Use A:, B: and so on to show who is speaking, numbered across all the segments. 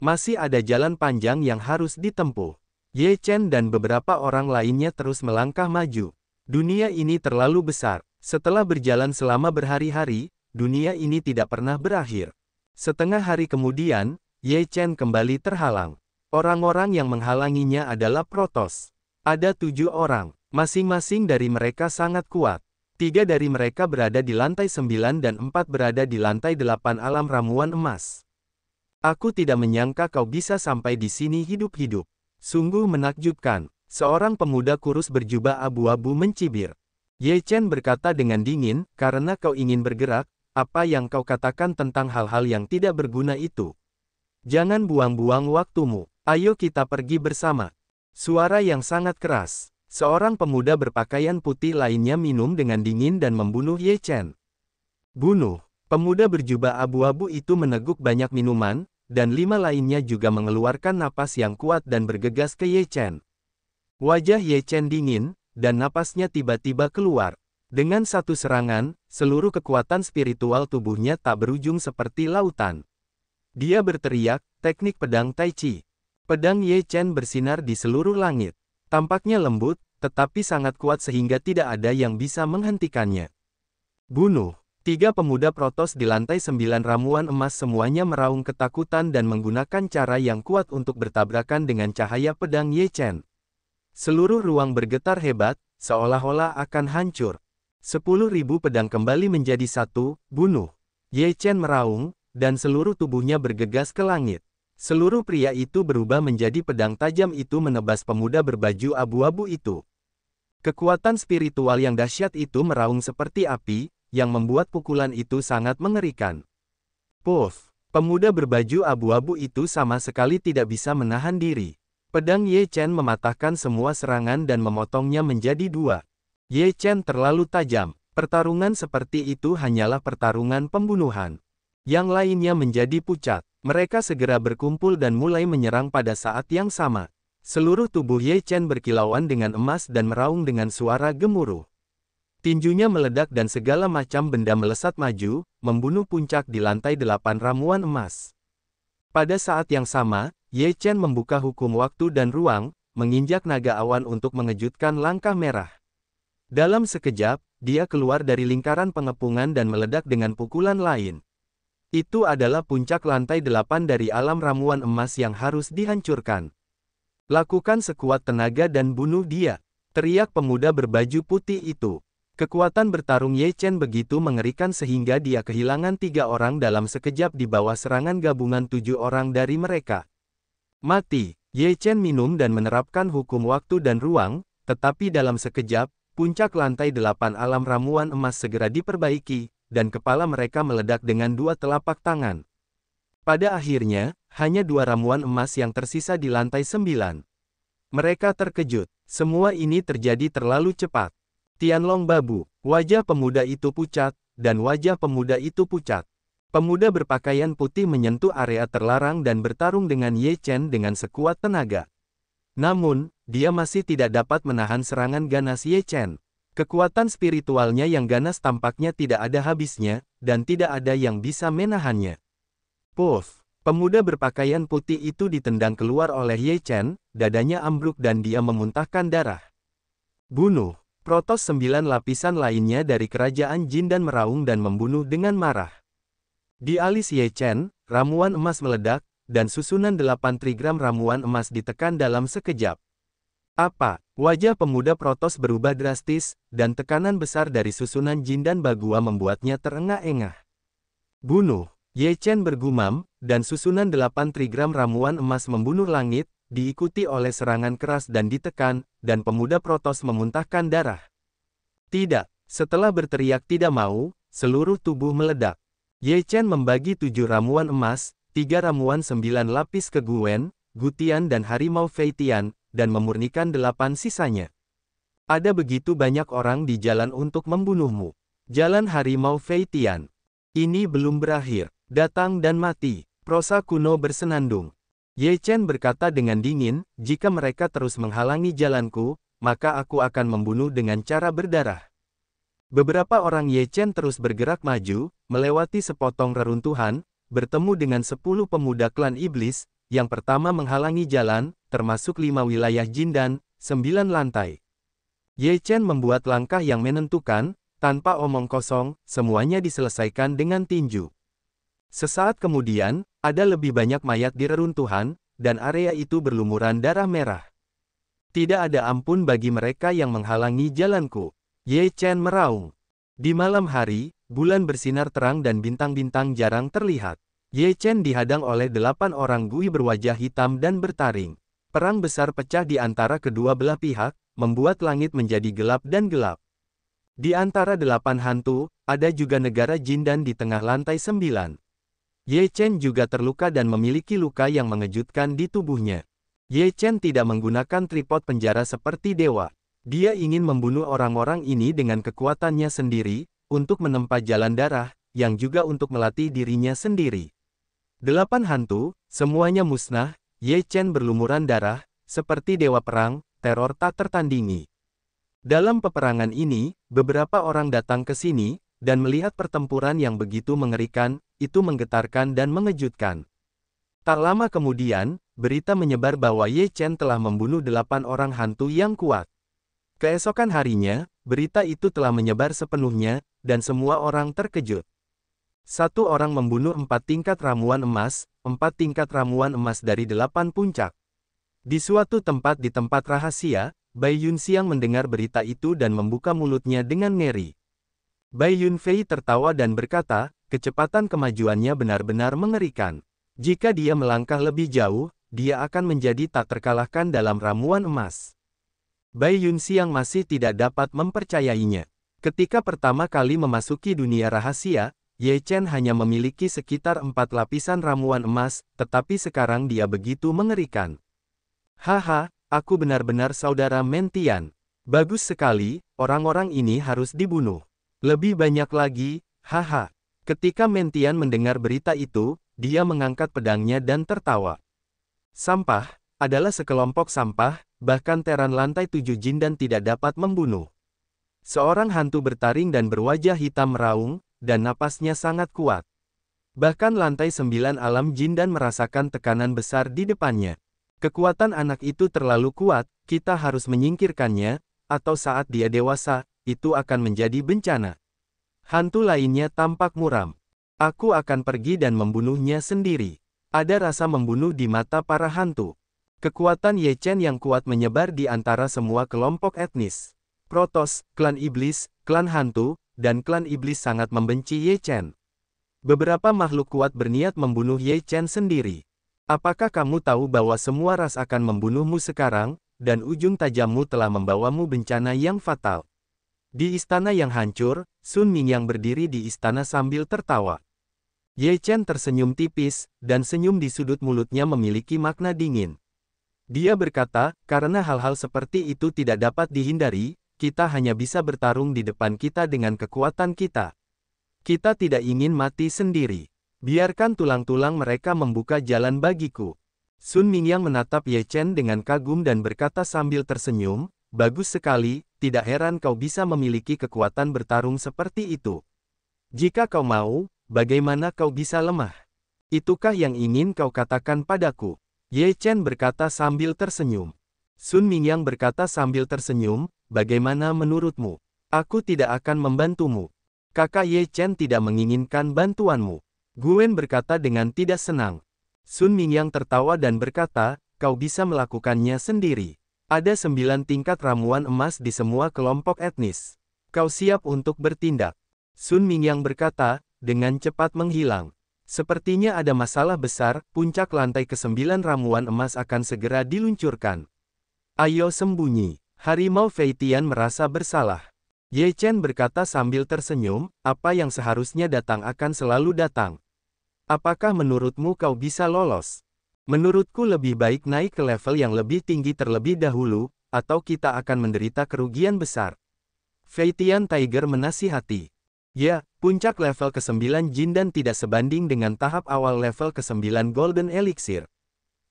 A: Masih ada jalan panjang yang harus ditempuh. Ye Chen dan beberapa orang lainnya terus melangkah maju. Dunia ini terlalu besar. Setelah berjalan selama berhari-hari, dunia ini tidak pernah berakhir. Setengah hari kemudian, Ye Chen kembali terhalang. Orang-orang yang menghalanginya adalah Protoss. Ada 7 orang. Masing-masing dari mereka sangat kuat. 3 dari mereka berada di lantai 9 dan 4 berada di lantai 8 alam ramuan emas. Aku tidak menyangka kau bisa sampai di sini hidup-hidup. Sungguh menakjubkan. Seorang pemuda kurus berjubah abu-abu mencibir. Ye Chen berkata dengan dingin, karena kau ingin bergerak, apa yang kau katakan tentang hal-hal yang tidak berguna itu? Jangan buang-buang waktumu. Ayo kita pergi bersama. Suara yang sangat keras. Seorang pemuda berpakaian putih lainnya minum dengan dingin dan membunuh Ye Chen. Bunuh. Pemuda berjubah abu-abu itu meneguk banyak minuman, dan 5 lainnya juga mengeluarkan napas yang kuat dan bergegas ke Ye Chen. Wajah Ye Chen dingin, dan napasnya tiba-tiba keluar. Dengan satu serangan, seluruh kekuatan spiritual tubuhnya tak berujung seperti lautan. Dia berteriak, teknik pedang Tai Chi. Pedang Ye Chen bersinar di seluruh langit. Tampaknya lembut, tetapi sangat kuat sehingga tidak ada yang bisa menghentikannya. Bunuh. 3 pemuda Protoss di lantai 9 ramuan emas semuanya meraung ketakutan dan menggunakan cara yang kuat untuk bertabrakan dengan cahaya pedang Ye Chen. Seluruh ruang bergetar hebat, seolah-olah akan hancur. 10.000 pedang kembali menjadi satu, bunuh. Ye Chen meraung, dan seluruh tubuhnya bergegas ke langit. Seluruh pria itu berubah menjadi pedang tajam itu menebas pemuda berbaju abu-abu itu. Kekuatan spiritual yang dahsyat itu meraung seperti api, yang membuat pukulan itu sangat mengerikan. Puff! Pemuda berbaju abu-abu itu sama sekali tidak bisa menahan diri. Pedang Ye Chen mematahkan semua serangan dan memotongnya menjadi 2. Ye Chen terlalu tajam. Pertarungan seperti itu hanyalah pertarungan pembunuhan. Yang lainnya menjadi pucat. Mereka segera berkumpul dan mulai menyerang pada saat yang sama. Seluruh tubuh Ye Chen berkilauan dengan emas dan meraung dengan suara gemuruh. Tinjunya meledak dan segala macam benda melesat maju, membunuh puncak di lantai 8 ramuan emas. Pada saat yang sama, Ye Chen membuka hukum waktu dan ruang, menginjak naga awan untuk mengejutkan langkah merah. Dalam sekejap, dia keluar dari lingkaran pengepungan dan meledak dengan pukulan lain. Itu adalah puncak lantai 8 dari alam ramuan emas yang harus dihancurkan. Lakukan sekuat tenaga dan bunuh dia, teriak pemuda berbaju putih itu. Kekuatan bertarung Ye Chen begitu mengerikan sehingga dia kehilangan 3 orang dalam sekejap di bawah serangan gabungan 7 orang dari mereka. Mati. Ye Chen minum dan menerapkan hukum waktu dan ruang, tetapi dalam sekejap, puncak lantai 8 alam ramuan emas segera diperbaiki, dan kepala mereka meledak dengan 2 telapak tangan. Pada akhirnya, hanya 2 ramuan emas yang tersisa di lantai 9. Mereka terkejut. Semua ini terjadi terlalu cepat. Tianlong Babu. Wajah pemuda itu pucat, dan wajah pemuda itu pucat. Pemuda berpakaian putih menyentuh area terlarang dan bertarung dengan Ye Chen dengan sekuat tenaga. Namun, dia masih tidak dapat menahan serangan ganas Ye Chen. Kekuatan spiritualnya yang ganas tampaknya tidak ada habisnya, dan tidak ada yang bisa menahannya. Puff! Pemuda berpakaian putih itu ditendang keluar oleh Ye Chen, dadanya ambruk dan dia memuntahkan darah. Bunuh! Protoss 9 lapisan lainnya dari kerajaan Jin dan meraung dan membunuh dengan marah. Di alis Ye Chen, ramuan emas meledak, dan susunan 8 trigram ramuan emas ditekan dalam sekejap. Apa? Wajah pemuda Protoss berubah drastis, dan tekanan besar dari susunan Jin dan Bagua membuatnya terengah-engah. Bunuh! Ye Chen bergumam, dan susunan 8 trigram ramuan emas membunuh langit, diikuti oleh serangan keras dan ditekan, dan pemuda Protoss memuntahkan darah. Tidak! Setelah berteriak tidak mau, seluruh tubuh meledak. Ye Chen membagi 7 ramuan emas, 3 ramuan 9 lapis ke Guen, Gutian dan Harimau Feitian, dan memurnikan 8 sisanya. Ada begitu banyak orang di jalan untuk membunuhmu. Jalan Harimau Feitian. Ini belum berakhir. Datang dan mati. Prosa kuno bersenandung. Ye Chen berkata dengan dingin, jika mereka terus menghalangi jalanku, maka aku akan membunuh dengan cara berdarah. Beberapa orang Ye Chen terus bergerak maju, melewati sepotong reruntuhan, bertemu dengan 10 pemuda klan iblis, yang pertama menghalangi jalan, termasuk 5 wilayah Jin dan 9 lantai. Ye Chen membuat langkah yang menentukan, tanpa omong kosong, semuanya diselesaikan dengan tinju. Sesaat kemudian, ada lebih banyak mayat di reruntuhan, dan area itu berlumuran darah merah. Tidak ada ampun bagi mereka yang menghalangi jalanku. Ye Chen meraung. Di malam hari, bulan bersinar terang dan bintang-bintang jarang terlihat. Ye Chen dihadang oleh 8 orang Gui berwajah hitam dan bertaring. Perang besar pecah di antara kedua belah pihak, membuat langit menjadi gelap dan gelap. Di antara 8 hantu, ada juga negara Jindan di tengah lantai 9. Ye Chen juga terluka dan memiliki luka yang mengejutkan di tubuhnya. Ye Chen tidak menggunakan tripod penjara seperti dewa. Dia ingin membunuh orang-orang ini dengan kekuatannya sendiri, untuk menempa jalan darah, yang juga untuk melatih dirinya sendiri. 8 hantu, semuanya musnah. Ye Chen berlumuran darah, seperti dewa perang, teror tak tertandingi. Dalam peperangan ini, beberapa orang datang ke sini, dan melihat pertempuran yang begitu mengerikan, itu menggetarkan dan mengejutkan. Tak lama kemudian, berita menyebar bahwa Ye Chen telah membunuh 8 orang hantu yang kuat. Keesokan harinya, berita itu telah menyebar sepenuhnya, dan semua orang terkejut. 1 orang membunuh 4 tingkat ramuan emas, 4 tingkat ramuan emas dari 8 puncak. Di suatu tempat di tempat rahasia, Bai Yunxiang mendengar berita itu dan membuka mulutnya dengan ngeri. Bai Yunfei tertawa dan berkata, kecepatan kemajuannya benar-benar mengerikan. Jika dia melangkah lebih jauh, dia akan menjadi tak terkalahkan dalam ramuan emas. Bai Yunxiang masih tidak dapat mempercayainya. Ketika pertama kali memasuki dunia rahasia, Ye Chen hanya memiliki sekitar 4 lapisan ramuan emas, tetapi sekarang dia begitu mengerikan. Haha, aku benar-benar saudara Mentian. Bagus sekali, orang-orang ini harus dibunuh. Lebih banyak lagi, haha. Ketika Mentian mendengar berita itu, dia mengangkat pedangnya dan tertawa. Sampah, adalah sekelompok sampah, bahkan teran lantai 7 Jindan tidak dapat membunuh. Seorang hantu bertaring dan berwajah hitam meraung, dan napasnya sangat kuat. Bahkan lantai 9 alam Jindan merasakan tekanan besar di depannya. Kekuatan anak itu terlalu kuat, kita harus menyingkirkannya, atau saat dia dewasa, itu akan menjadi bencana. Hantu lainnya tampak muram. Aku akan pergi dan membunuhnya sendiri. Ada rasa membunuh di mata para hantu. Kekuatan Ye Chen yang kuat menyebar di antara semua kelompok etnis. Protoss, klan iblis, klan hantu, dan klan iblis sangat membenci Ye Chen. Beberapa makhluk kuat berniat membunuh Ye Chen sendiri. Apakah kamu tahu bahwa semua ras akan membunuhmu sekarang, dan ujung tajammu telah membawamu bencana yang fatal? Di istana yang hancur, Sun Mingyang berdiri di istana sambil tertawa. Ye Chen tersenyum tipis, dan senyum di sudut mulutnya memiliki makna dingin. Dia berkata, karena hal-hal seperti itu tidak dapat dihindari, kita hanya bisa bertarung di depan kita dengan kekuatan kita. Kita tidak ingin mati sendiri. Biarkan tulang-tulang mereka membuka jalan bagiku. Sun Mingyang menatap Ye Chen dengan kagum dan berkata sambil tersenyum, bagus sekali, tidak heran kau bisa memiliki kekuatan bertarung seperti itu. Jika kau mau, bagaimana kau bisa lemah? Itukah yang ingin kau katakan padaku? Ye Chen berkata sambil tersenyum. Sun Mingyang berkata sambil tersenyum, bagaimana menurutmu? Aku tidak akan membantumu. Kakak Ye Chen tidak menginginkan bantuanmu. Guen berkata dengan tidak senang. Sun Mingyang tertawa dan berkata, kau bisa melakukannya sendiri. Ada 9 tingkat ramuan emas di semua kelompok etnis. Kau siap untuk bertindak? Sun Mingyang berkata, dengan cepat menghilang. Sepertinya ada masalah besar, puncak lantai ke-9 ramuan emas akan segera diluncurkan. Ayo sembunyi. Harimau Feitian merasa bersalah. Ye Chen berkata sambil tersenyum, apa yang seharusnya datang akan selalu datang. Apakah menurutmu kau bisa lolos? Menurutku lebih baik naik ke level yang lebih tinggi terlebih dahulu, atau kita akan menderita kerugian besar. Feitian Tiger menasihati. Ya, puncak level ke-9 Jindan tidak sebanding dengan tahap awal level ke-9 Golden Elixir.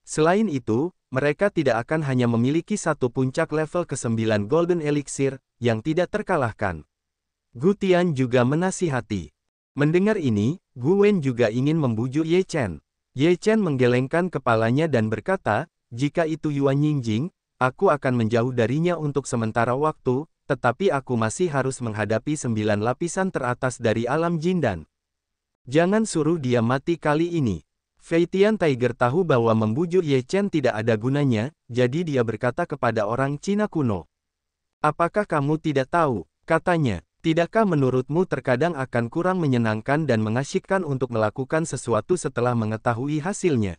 A: Selain itu, mereka tidak akan hanya memiliki satu puncak level ke-9 Golden Elixir, yang tidak terkalahkan. Gu Tian juga menasihati. Mendengar ini, Gu Wen juga ingin membujuk Ye Chen. Ye Chen menggelengkan kepalanya dan berkata, jika itu Yuan Yingjing, aku akan menjauh darinya untuk sementara waktu, tetapi aku masih harus menghadapi 9 lapisan teratas dari alam Jindan. Jangan suruh dia mati kali ini. Fei Tian Tiger tahu bahwa membujuk Ye Chen tidak ada gunanya, jadi dia berkata kepada orang Cina kuno. Apakah kamu tidak tahu, katanya, tidakkah menurutmu terkadang akan kurang menyenangkan dan mengasyikkan untuk melakukan sesuatu setelah mengetahui hasilnya?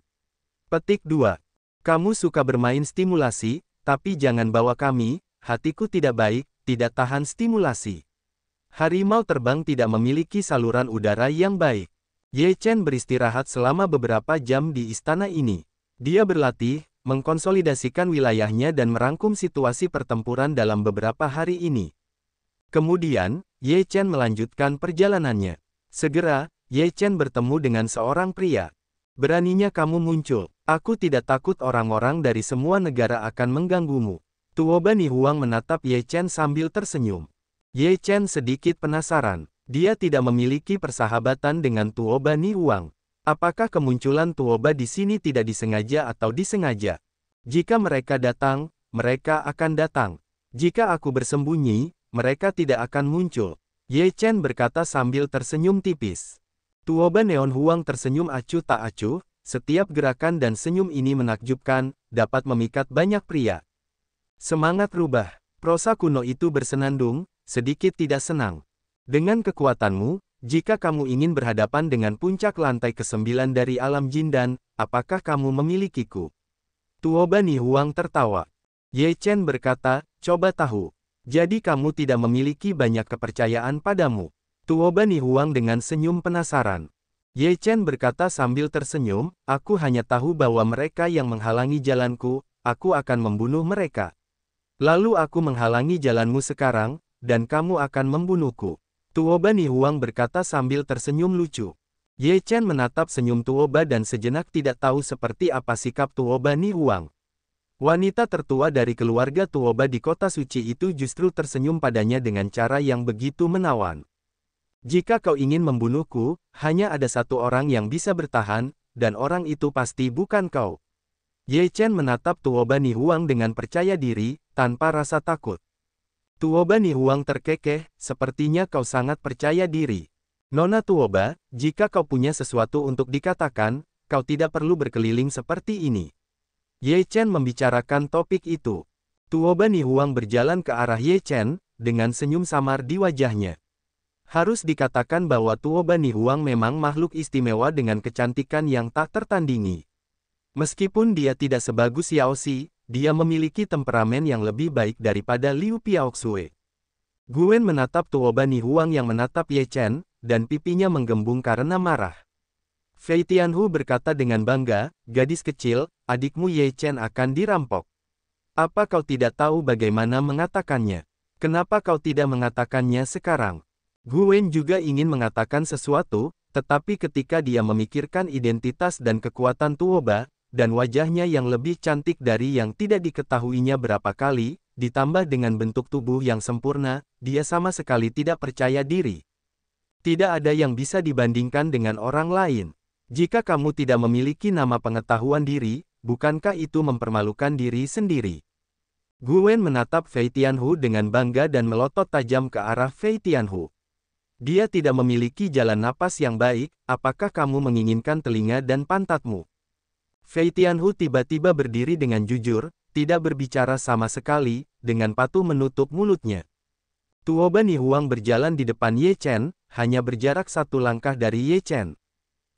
A: Petik 2. Kamu suka bermain stimulasi, tapi jangan bawa kami, hatiku tidak baik, tidak tahan stimulasi. Harimau terbang tidak memiliki saluran udara yang baik. Ye Chen beristirahat selama beberapa jam di istana ini. Dia berlatih, mengkonsolidasikan wilayahnya dan merangkum situasi pertempuran dalam beberapa hari ini. Kemudian, Ye Chen melanjutkan perjalanannya. Segera, Ye Chen bertemu dengan seorang pria. Beraninya kamu muncul. Aku tidak takut orang-orang dari semua negara akan mengganggumu. Tuoba Nihuang menatap Ye Chen sambil tersenyum. Ye Chen sedikit penasaran. Dia tidak memiliki persahabatan dengan Tuoba Nihuang. Apakah kemunculan Tuoba di sini tidak disengaja atau disengaja? Jika mereka datang, mereka akan datang. Jika aku bersembunyi, mereka tidak akan muncul. Ye Chen berkata sambil tersenyum tipis. Tuoba Neon Huang tersenyum acuh tak acuh, setiap gerakan dan senyum ini menakjubkan, dapat memikat banyak pria. Semangat rubah. Prosa kuno itu bersenandung, sedikit tidak senang. Dengan kekuatanmu, jika kamu ingin berhadapan dengan puncak lantai ke-9 dari alam Jindan, apakah kamu memilikiku? Tuoba Nihuang tertawa. Ye Chen berkata, coba tahu. Jadi kamu tidak memiliki banyak kepercayaan padamu. Tuoba Nihuang dengan senyum penasaran. Ye Chen berkata sambil tersenyum, aku hanya tahu bahwa mereka yang menghalangi jalanku, aku akan membunuh mereka. Lalu aku menghalangi jalanmu sekarang, dan kamu akan membunuhku. Tuoba Nihuang berkata sambil tersenyum lucu. Ye Chen menatap senyum Tuoba dan sejenak tidak tahu seperti apa sikap Tuoba Nihuang. Wanita tertua dari keluarga Tuoba di kota suci itu justru tersenyum padanya dengan cara yang begitu menawan. Jika kau ingin membunuhku, hanya ada satu orang yang bisa bertahan, dan orang itu pasti bukan kau. Ye Chen menatap Tuoba Nihuang dengan percaya diri, tanpa rasa takut. Tuoba Nihuang terkekeh, sepertinya kau sangat percaya diri. Nona Tuoba, jika kau punya sesuatu untuk dikatakan, kau tidak perlu berkeliling seperti ini. Ye Chen membicarakan topik itu. Tuoba Nihuang berjalan ke arah Ye Chen, dengan senyum samar di wajahnya. Harus dikatakan bahwa Tuoba Nihuang memang makhluk istimewa dengan kecantikan yang tak tertandingi. Meskipun dia tidak sebagus Yao Xi, dia memiliki temperamen yang lebih baik daripada Liu Piaoxue. Guen menatap Tuoba Nihuang yang menatap Ye Chen, dan pipinya menggembung karena marah. Fei Tianhu berkata dengan bangga, gadis kecil, adikmu Ye Chen akan dirampok. Apa kau tidak tahu bagaimana mengatakannya? Kenapa kau tidak mengatakannya sekarang? Guen juga ingin mengatakan sesuatu, tetapi ketika dia memikirkan identitas dan kekuatan Tuoba, dan wajahnya yang lebih cantik dari yang tidak diketahuinya berapa kali, ditambah dengan bentuk tubuh yang sempurna, dia sama sekali tidak percaya diri. Tidak ada yang bisa dibandingkan dengan orang lain. Jika kamu tidak memiliki nama pengetahuan diri, bukankah itu mempermalukan diri sendiri? Guen menatap Fei Tianhu dengan bangga dan melotot tajam ke arah Fei Tianhu. Dia tidak memiliki jalan napas yang baik, apakah kamu menginginkan telinga dan pantatmu? Fei Tianhu tiba-tiba berdiri dengan jujur, tidak berbicara sama sekali, dengan patuh menutup mulutnya. Tuoba Nihuang berjalan di depan Ye Chen, hanya berjarak satu langkah dari Ye Chen.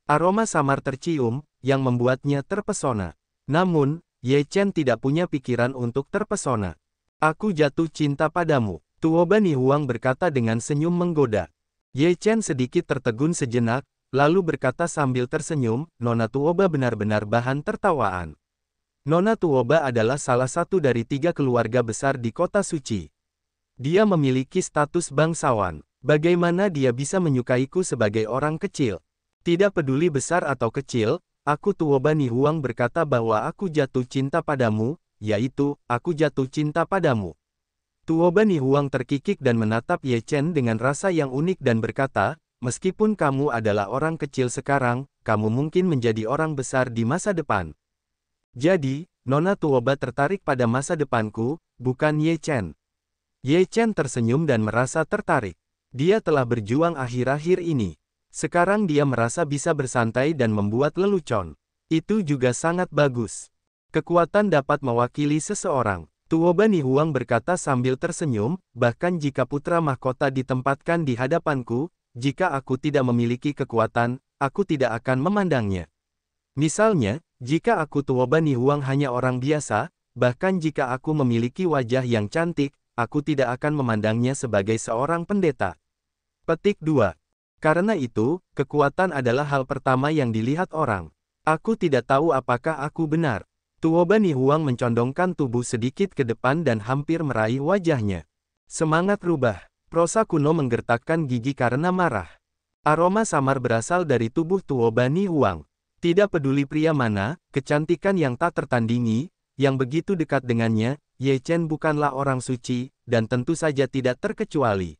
A: Aroma samar tercium, yang membuatnya terpesona. Namun, Ye Chen tidak punya pikiran untuk terpesona. Aku jatuh cinta padamu, Tuoba Nihuang berkata dengan senyum menggoda. Ye Chen sedikit tertegun sejenak, lalu berkata sambil tersenyum, Nona Tuoba benar-benar bahan tertawaan. Nona Tuoba adalah salah satu dari 3 keluarga besar di kota suci. Dia memiliki status bangsawan. Bagaimana dia bisa menyukaiku sebagai orang kecil? Tidak peduli besar atau kecil, aku Tuoba Nihuang berkata bahwa aku jatuh cinta padamu, yaitu, aku jatuh cinta padamu. Tuoba Nihuang terkikik dan menatap Ye Chen dengan rasa yang unik dan berkata, meskipun kamu adalah orang kecil sekarang, kamu mungkin menjadi orang besar di masa depan. Jadi, Nona Tuoba tertarik pada masa depanku, bukan Ye Chen. Ye Chen tersenyum dan merasa tertarik. Dia telah berjuang akhir-akhir ini. Sekarang dia merasa bisa bersantai dan membuat lelucon. Itu juga sangat bagus. Kekuatan dapat mewakili seseorang. Tuoba Nihuang berkata sambil tersenyum, bahkan jika putra mahkota ditempatkan di hadapanku, jika aku tidak memiliki kekuatan, aku tidak akan memandangnya. Misalnya, jika aku Tuoba Nihuang hanya orang biasa, bahkan jika aku memiliki wajah yang cantik, aku tidak akan memandangnya sebagai seorang pendeta. Petik 2. Karena itu, kekuatan adalah hal pertama yang dilihat orang. Aku tidak tahu apakah aku benar. Tuoba Nihuang mencondongkan tubuh sedikit ke depan dan hampir meraih wajahnya. Semangat rubah. Prosa kuno menggertakkan gigi karena marah. Aroma samar berasal dari tubuh Tuoba Nihuang. Tidak peduli pria mana, kecantikan yang tak tertandingi, yang begitu dekat dengannya, Ye Chen bukanlah orang suci, dan tentu saja tidak terkecuali.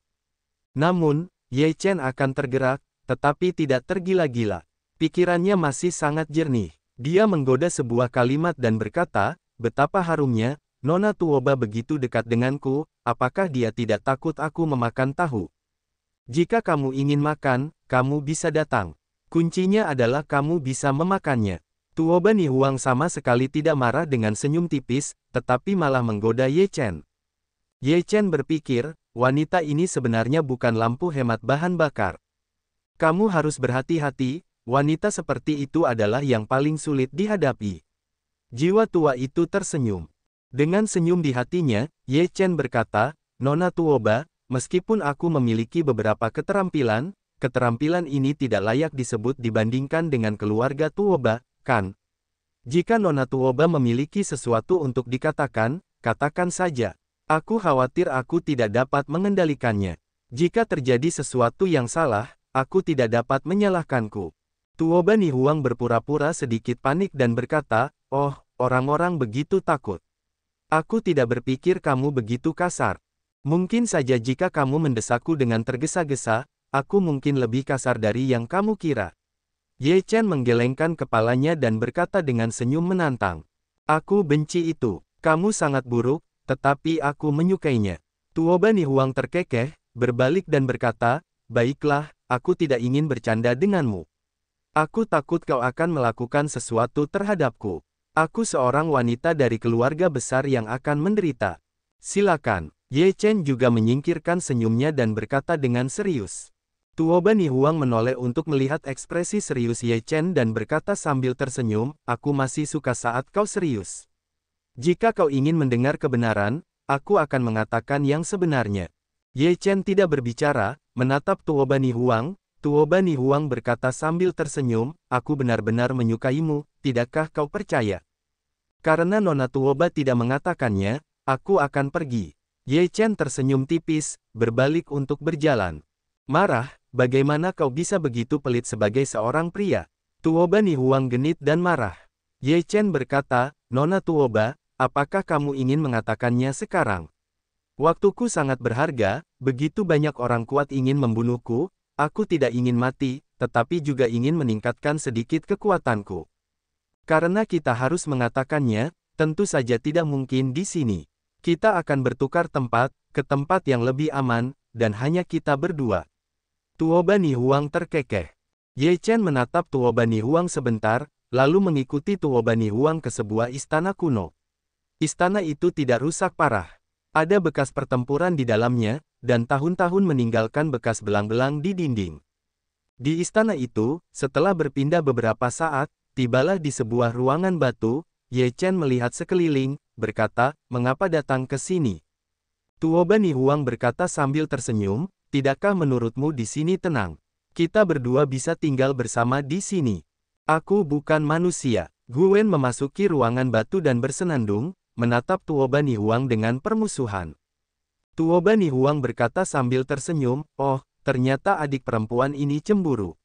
A: Namun, Ye Chen akan tergerak, tetapi tidak tergila-gila. Pikirannya masih sangat jernih. Dia menggoda sebuah kalimat dan berkata, betapa harumnya, Nona Tuoba begitu dekat denganku, apakah dia tidak takut aku memakan tahu? Jika kamu ingin makan, kamu bisa datang. Kuncinya adalah kamu bisa memakannya. Tuoba Nihuang sama sekali tidak marah dengan senyum tipis, tetapi malah menggoda Ye Chen. Ye Chen berpikir, wanita ini sebenarnya bukan lampu hemat bahan bakar. Kamu harus berhati-hati, wanita seperti itu adalah yang paling sulit dihadapi. Jiwa tua itu tersenyum. Dengan senyum di hatinya, Ye Chen berkata, Nona Tuoba, meskipun aku memiliki beberapa keterampilan, keterampilan ini tidak layak disebut dibandingkan dengan keluarga Tuoba, kan? Jika Nona Tuoba memiliki sesuatu untuk dikatakan, katakan saja. Aku khawatir aku tidak dapat mengendalikannya. Jika terjadi sesuatu yang salah, aku tidak dapat menyalahkanku. Tuoba Nihuang berpura-pura sedikit panik dan berkata, oh, orang-orang begitu takut. Aku tidak berpikir kamu begitu kasar. Mungkin saja jika kamu mendesakku dengan tergesa-gesa, aku mungkin lebih kasar dari yang kamu kira. Ye Chen menggelengkan kepalanya dan berkata dengan senyum menantang. Aku benci itu. Kamu sangat buruk, tetapi aku menyukainya. Tuoba Nihuang terkekeh, berbalik dan berkata, baiklah, aku tidak ingin bercanda denganmu. Aku takut kau akan melakukan sesuatu terhadapku. Aku seorang wanita dari keluarga besar yang akan menderita. Silakan. Ye Chen juga menyingkirkan senyumnya dan berkata dengan serius. Tuoba Nihuang menoleh untuk melihat ekspresi serius Ye Chen dan berkata sambil tersenyum, aku masih suka saat kau serius. Jika kau ingin mendengar kebenaran, aku akan mengatakan yang sebenarnya. Ye Chen tidak berbicara, menatap Tuoba Nihuang. Tuoba Nihuang berkata sambil tersenyum, aku benar-benar menyukaimu, tidakkah kau percaya? Karena Nona Tuoba tidak mengatakannya, aku akan pergi. Ye Chen tersenyum tipis, berbalik untuk berjalan. Marah, bagaimana kau bisa begitu pelit sebagai seorang pria? Tuoba Nihuang genit dan marah. Ye Chen berkata, Nona Tuoba, apakah kamu ingin mengatakannya sekarang? Waktuku sangat berharga, begitu banyak orang kuat ingin membunuhku, aku tidak ingin mati, tetapi juga ingin meningkatkan sedikit kekuatanku. Karena kita harus mengatakannya, tentu saja tidak mungkin di sini. Kita akan bertukar tempat, ke tempat yang lebih aman, dan hanya kita berdua. Tuoba Nihuang terkekeh. Ye Chen menatap Tuoba Nihuang sebentar, lalu mengikuti Tuoba Nihuang ke sebuah istana kuno. Istana itu tidak rusak parah. Ada bekas pertempuran di dalamnya, dan tahun-tahun meninggalkan bekas belang-belang di dinding. Di istana itu, setelah berpindah beberapa saat, tibalah di sebuah ruangan batu. Ye Chen melihat sekeliling, berkata, mengapa datang ke sini? Tuoba Nihuang berkata sambil tersenyum, tidakkah menurutmu di sini tenang? Kita berdua bisa tinggal bersama di sini. Aku bukan manusia. Guen memasuki ruangan batu dan bersenandung, menatap Tuoba Nihuang dengan permusuhan. Tuoba Nihuang berkata sambil tersenyum, oh, ternyata adik perempuan ini cemburu.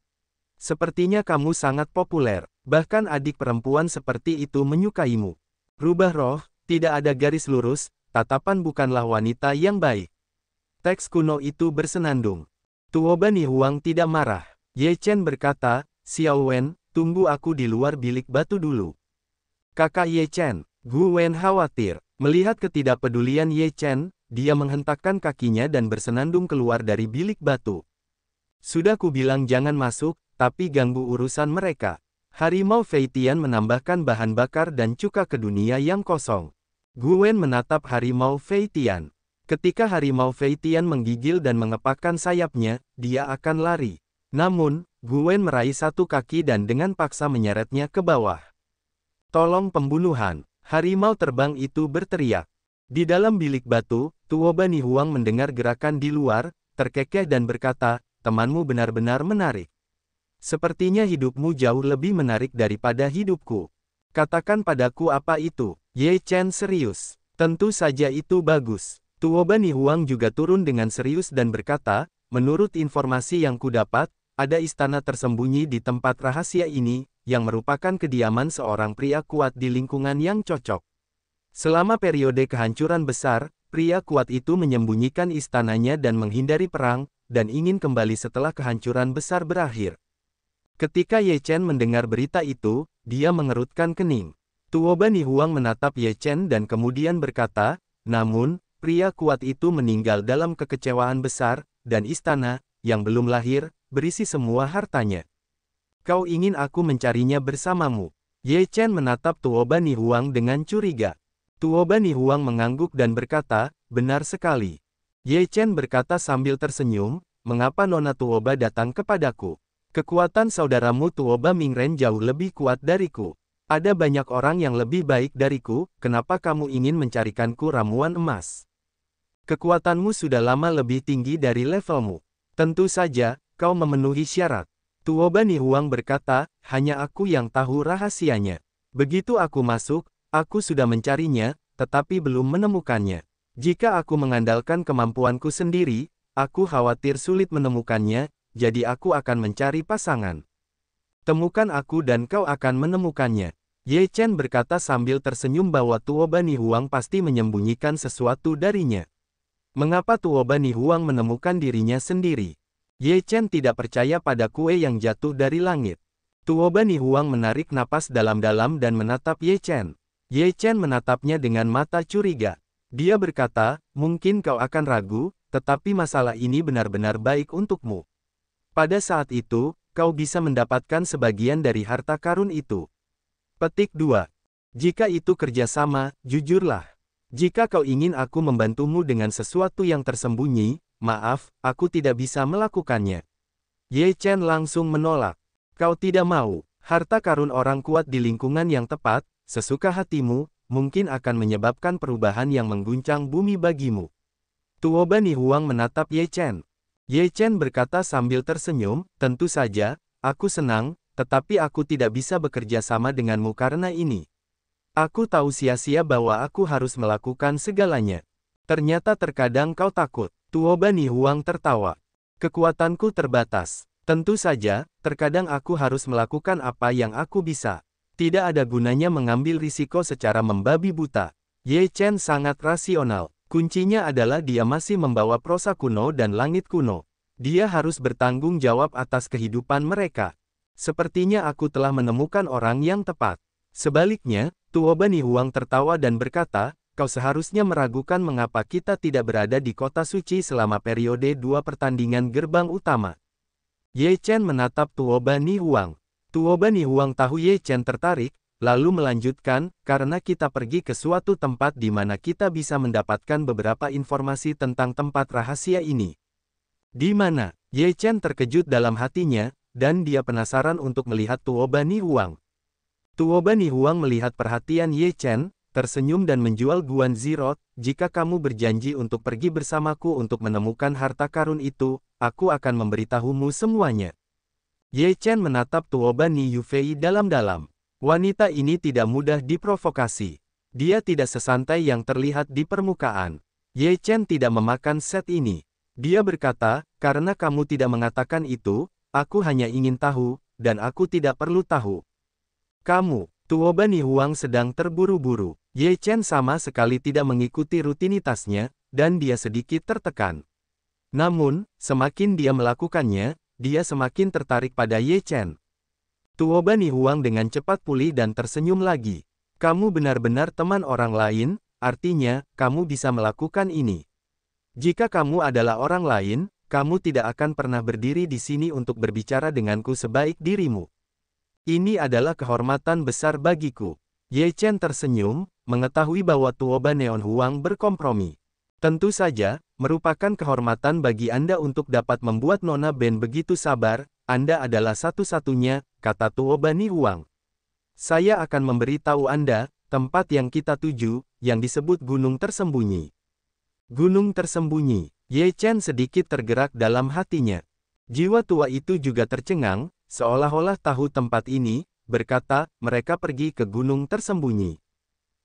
A: Sepertinya kamu sangat populer, bahkan adik perempuan seperti itu menyukaimu. Rubah roh, tidak ada garis lurus, tatapan bukanlah wanita yang baik. Teks kuno itu bersenandung. Tuoba Nihuang tidak marah. Ye Chen berkata, Xiao Wen, Tunggu aku di luar bilik batu dulu. Kakak Ye Chen, Gu Wen khawatir. Melihat ketidakpedulian Ye Chen, dia menghentakkan kakinya dan bersenandung keluar dari bilik batu. Sudah kubilang jangan masuk, tapi ganggu urusan mereka. Harimau Fei Tian menambahkan bahan bakar dan cuka ke dunia yang kosong. Gu Wen menatap harimau Fei Tian. Ketika harimau Fei Tian menggigil dan mengepakkan sayapnya, dia akan lari. Namun, Gu Wen meraih satu kaki dan dengan paksa menyeretnya ke bawah. Tolong pembunuhan, harimau terbang itu berteriak. Di dalam bilik batu, Tuoba Nihuang mendengar gerakan di luar, terkekeh dan berkata, temanmu benar-benar menarik. Sepertinya hidupmu jauh lebih menarik daripada hidupku. Katakan padaku apa itu. Ye Chen serius. Tentu saja itu bagus. Tuoba Nihuang juga turun dengan serius dan berkata, menurut informasi yang kudapat, ada istana tersembunyi di tempat rahasia ini, yang merupakan kediaman seorang pria kuat di lingkungan yang cocok. Selama periode kehancuran besar, pria kuat itu menyembunyikan istananya dan menghindari perang, dan ingin kembali setelah kehancuran besar berakhir. Ketika Ye Chen mendengar berita itu, dia mengerutkan kening. Tuoba Nihuang menatap Ye Chen dan kemudian berkata, namun, pria kuat itu meninggal dalam kekecewaan besar, dan istana, yang belum lahir, berisi semua hartanya. Kau ingin aku mencarinya bersamamu? Ye Chen menatap Tuoba Nihuang dengan curiga. Tuoba Nihuang mengangguk dan berkata, benar sekali. Ye Chen berkata sambil tersenyum, mengapa Nona Tuoba datang kepadaku? Kekuatan saudaramu Tuoba Mingren jauh lebih kuat dariku. Ada banyak orang yang lebih baik dariku, kenapa kamu ingin mencarikanku ramuan emas? Kekuatanmu sudah lama lebih tinggi dari levelmu. Tentu saja, kau memenuhi syarat. Tuoba Nihuang berkata, hanya aku yang tahu rahasianya. Begitu aku masuk, aku sudah mencarinya, tetapi belum menemukannya. Jika aku mengandalkan kemampuanku sendiri, aku khawatir sulit menemukannya, jadi aku akan mencari pasangan. Temukan aku dan kau akan menemukannya. Ye Chen berkata sambil tersenyum bahwa Tuoba Nihuang pasti menyembunyikan sesuatu darinya. Mengapa Tuoba Nihuang menemukan dirinya sendiri? Ye Chen tidak percaya pada kue yang jatuh dari langit. Tuoba Nihuang menarik napas dalam-dalam dan menatap Ye Chen. Ye Chen menatapnya dengan mata curiga. Dia berkata, mungkin kau akan ragu, tetapi masalah ini benar-benar baik untukmu. Pada saat itu, kau bisa mendapatkan sebagian dari harta karun itu. Petik 2. Jika itu kerjasama, jujurlah. Jika kau ingin aku membantumu dengan sesuatu yang tersembunyi, maaf, aku tidak bisa melakukannya. Ye Chen langsung menolak. Kau tidak mau, harta karun orang kuat di lingkungan yang tepat, sesuka hatimu, mungkin akan menyebabkan perubahan yang mengguncang bumi bagimu. Tuoba Nihuang menatap Ye Chen. Ye Chen berkata sambil tersenyum, tentu saja, aku senang, tetapi aku tidak bisa bekerja sama denganmu karena ini. Aku tahu sia-sia bahwa aku harus melakukan segalanya. Ternyata terkadang kau takut. Tuoba Nihuang tertawa. Kekuatanku terbatas. Tentu saja, terkadang aku harus melakukan apa yang aku bisa. Tidak ada gunanya mengambil risiko secara membabi buta. Ye Chen sangat rasional. Kuncinya adalah dia masih membawa prosa kuno dan langit kuno. Dia harus bertanggung jawab atas kehidupan mereka. Sepertinya aku telah menemukan orang yang tepat. Sebaliknya, Tuoba Nihuang tertawa dan berkata, kau seharusnya meragukan mengapa kita tidak berada di kota suci selama periode 2 pertandingan gerbang utama. Ye Chen menatap Tuoba Nihuang. Tuoba Nihuang tahu Ye Chen tertarik, lalu melanjutkan, karena kita pergi ke suatu tempat di mana kita bisa mendapatkan beberapa informasi tentang tempat rahasia ini. Di mana? Ye Chen terkejut dalam hatinya, dan dia penasaran untuk melihat Tuoba Nihuang. Tuoba Nihuang melihat perhatian Ye Chen, tersenyum dan menjual Guan Zirot, jika kamu berjanji untuk pergi bersamaku untuk menemukan harta karun itu, aku akan memberitahumu semuanya. Ye Chen menatap Tuoba Ni Yufei dalam-dalam. Wanita ini tidak mudah diprovokasi. Dia tidak sesantai yang terlihat di permukaan. Ye Chen tidak memakan set ini. Dia berkata, karena kamu tidak mengatakan itu, aku hanya ingin tahu, dan aku tidak perlu tahu. Kamu, Tuoba Nihuang sedang terburu-buru. Ye Chen sama sekali tidak mengikuti rutinitasnya, dan dia sedikit tertekan. Namun, semakin dia melakukannya, dia semakin tertarik pada Ye Chen. Tuoba Nihuang dengan cepat pulih dan tersenyum lagi. Kamu benar-benar teman orang lain, artinya, kamu bisa melakukan ini. Jika kamu adalah orang lain, kamu tidak akan pernah berdiri di sini untuk berbicara denganku sebaik dirimu. Ini adalah kehormatan besar bagiku. Ye Chen tersenyum, mengetahui bahwa Tuoba Neon Huang berkompromi. Tentu saja, merupakan kehormatan bagi Anda untuk dapat membuat Nona Ben begitu sabar. Anda adalah satu-satunya, kata Tuoba Nihuang. Saya akan memberitahu Anda, tempat yang kita tuju, yang disebut Gunung Tersembunyi. Gunung Tersembunyi. Ye Chen sedikit tergerak dalam hatinya. Jiwa tua itu juga tercengang, seolah-olah tahu tempat ini, berkata, mereka pergi ke Gunung Tersembunyi.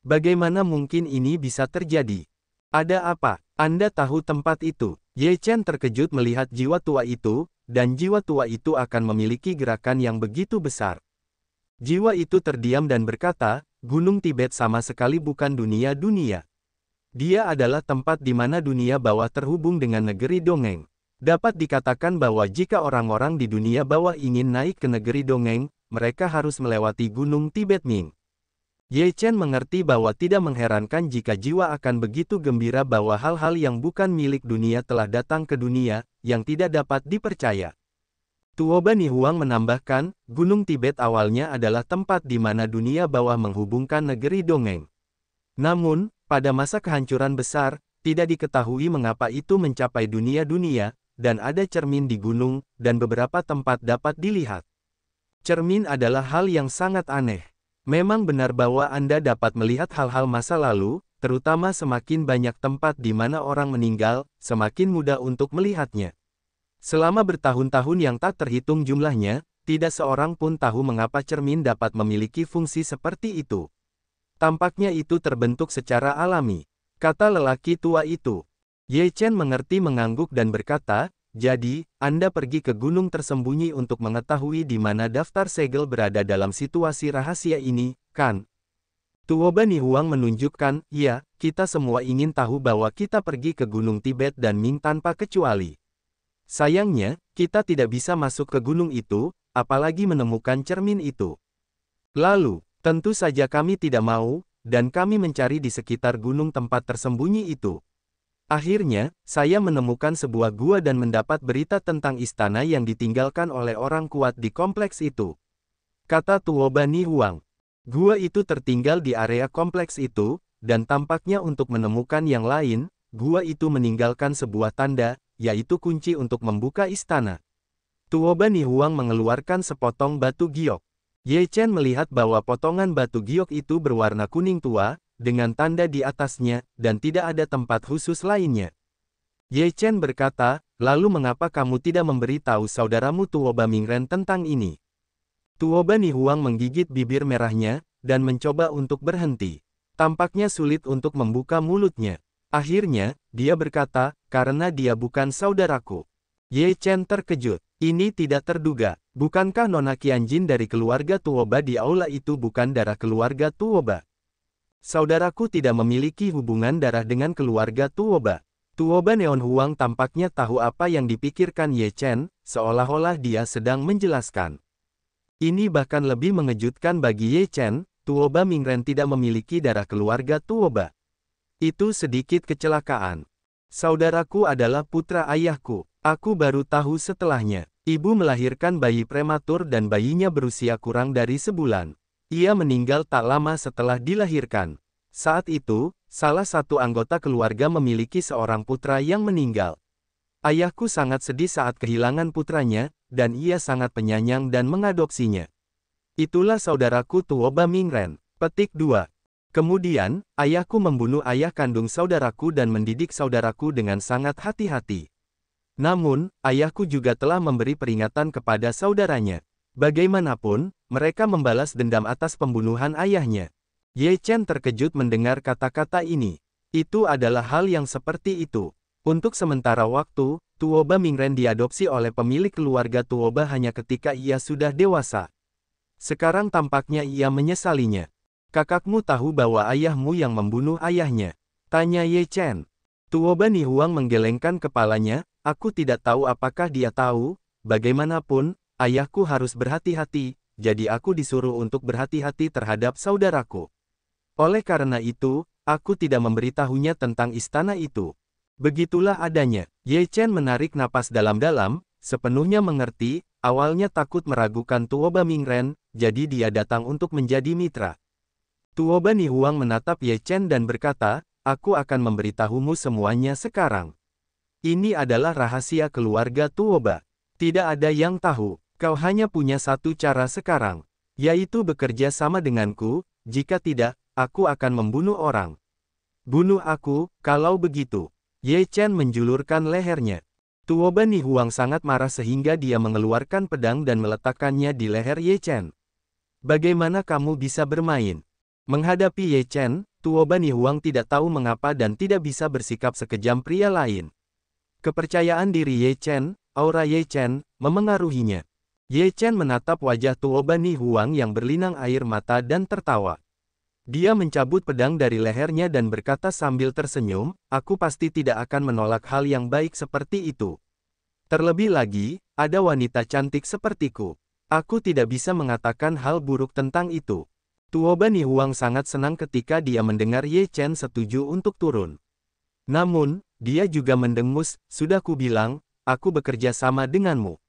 A: Bagaimana mungkin ini bisa terjadi? Ada apa? Anda tahu tempat itu? Ye Chen terkejut melihat jiwa tua itu, dan jiwa tua itu akan memiliki gerakan yang begitu besar. Jiwa itu terdiam dan berkata, Gunung Tibet sama sekali bukan dunia-dunia. Dia adalah tempat di mana dunia bawah terhubung dengan negeri dongeng. Dapat dikatakan bahwa jika orang-orang di dunia bawah ingin naik ke negeri dongeng, mereka harus melewati Gunung Tibet Ming. Ye Chen mengerti bahwa tidak mengherankan jika jiwa akan begitu gembira bahwa hal-hal yang bukan milik dunia telah datang ke dunia, yang tidak dapat dipercaya. Tuoba Nihuang menambahkan, Gunung Tibet awalnya adalah tempat di mana dunia bawah menghubungkan negeri dongeng. Namun, pada masa kehancuran besar, tidak diketahui mengapa itu mencapai dunia-dunia, dan ada cermin di gunung, dan beberapa tempat dapat dilihat. Cermin adalah hal yang sangat aneh. Memang benar bahwa Anda dapat melihat hal-hal masa lalu, terutama semakin banyak tempat di mana orang meninggal, semakin mudah untuk melihatnya. Selama bertahun-tahun yang tak terhitung jumlahnya, tidak seorang pun tahu mengapa cermin dapat memiliki fungsi seperti itu. Tampaknya itu terbentuk secara alami, kata lelaki tua itu. Ye Chen mengerti mengangguk dan berkata, jadi, Anda pergi ke Gunung Tersembunyi untuk mengetahui di mana daftar segel berada dalam situasi rahasia ini, kan? Tuoba Nihuang menunjukkan, iya, kita semua ingin tahu bahwa kita pergi ke Gunung Tibet dan Ming tanpa kecuali. Sayangnya, kita tidak bisa masuk ke gunung itu, apalagi menemukan cermin itu. Lalu, tentu saja kami tidak mau, dan kami mencari di sekitar gunung tempat tersembunyi itu. Akhirnya, saya menemukan sebuah gua dan mendapat berita tentang istana yang ditinggalkan oleh orang kuat di kompleks itu. Kata Tuoba Nihuang. Gua itu tertinggal di area kompleks itu, dan tampaknya untuk menemukan yang lain, gua itu meninggalkan sebuah tanda, yaitu kunci untuk membuka istana. Tuoba Nihuang mengeluarkan sepotong batu giok. Ye Chen melihat bahwa potongan batu giok itu berwarna kuning tua, dengan tanda di atasnya, dan tidak ada tempat khusus lainnya. Ye Chen berkata, lalu mengapa kamu tidak memberitahu saudaramu Tuoba Mingren tentang ini? Tuoba Nihuang menggigit bibir merahnya, dan mencoba untuk berhenti. Tampaknya sulit untuk membuka mulutnya. Akhirnya, dia berkata, karena dia bukan saudaraku. Ye Chen terkejut. Ini tidak terduga. Bukankah Nona Qianjin dari keluarga Tuoba di aula itu bukan darah keluarga Tuoba? Saudaraku tidak memiliki hubungan darah dengan keluarga Tuoba. Tuoba Neon Huang tampaknya tahu apa yang dipikirkan Ye Chen, seolah-olah dia sedang menjelaskan. Ini bahkan lebih mengejutkan bagi Ye Chen, Tuoba Mingren tidak memiliki darah keluarga Tuoba. Itu sedikit kecelakaan. Saudaraku adalah putra ayahku. Aku baru tahu setelahnya. Ibu melahirkan bayi prematur dan bayinya berusia kurang dari sebulan. Ia meninggal tak lama setelah dilahirkan. Saat itu, salah satu anggota keluarga memiliki seorang putra yang meninggal. Ayahku sangat sedih saat kehilangan putranya, dan ia sangat penyayang dan mengadopsinya. Itulah saudaraku Tuoba Mingren. Petik 2. Kemudian, ayahku membunuh ayah kandung saudaraku dan mendidik saudaraku dengan sangat hati-hati. Namun, ayahku juga telah memberi peringatan kepada saudaranya. Bagaimanapun, mereka membalas dendam atas pembunuhan ayahnya. Ye Chen terkejut mendengar kata-kata ini. Itu adalah hal yang seperti itu. Untuk sementara waktu, Tuoba Mingren diadopsi oleh pemilik keluarga Tuoba hanya ketika ia sudah dewasa. Sekarang tampaknya ia menyesalinya. Kakakmu tahu bahwa ayahmu yang membunuh ayahnya? Tanya Ye Chen. Tuoba Nihuang menggelengkan kepalanya, aku tidak tahu apakah dia tahu, bagaimanapun, ayahku harus berhati-hati, jadi aku disuruh untuk berhati-hati terhadap saudaraku. Oleh karena itu, aku tidak memberitahunya tentang istana itu. Begitulah adanya. Ye Chen menarik napas dalam-dalam, sepenuhnya mengerti, awalnya takut meragukan Tuoba Mingren, jadi dia datang untuk menjadi mitra. Tuoba Nihuang menatap Ye Chen dan berkata, aku akan memberitahumu semuanya sekarang. Ini adalah rahasia keluarga Tuoba. Tidak ada yang tahu. Kau hanya punya satu cara sekarang, yaitu bekerja sama denganku, jika tidak, aku akan membunuh orang. Bunuh aku, kalau begitu. Ye Chen menjulurkan lehernya. Tuoba Nihuang sangat marah sehingga dia mengeluarkan pedang dan meletakkannya di leher Ye Chen. Bagaimana kamu bisa bermain? Menghadapi Ye Chen, Tuoba Nihuang tidak tahu mengapa dan tidak bisa bersikap sekejam pria lain. Kepercayaan diri Ye Chen, aura Ye Chen, memengaruhinya. Ye Chen menatap wajah Tuoba Nihuang yang berlinang air mata dan tertawa. Dia mencabut pedang dari lehernya dan berkata sambil tersenyum, aku pasti tidak akan menolak hal yang baik seperti itu. Terlebih lagi, ada wanita cantik sepertiku. Aku tidak bisa mengatakan hal buruk tentang itu. Tuoba Nihuang sangat senang ketika dia mendengar Ye Chen setuju untuk turun. Namun, dia juga mendengus, sudah kubilang, aku bekerja sama denganmu.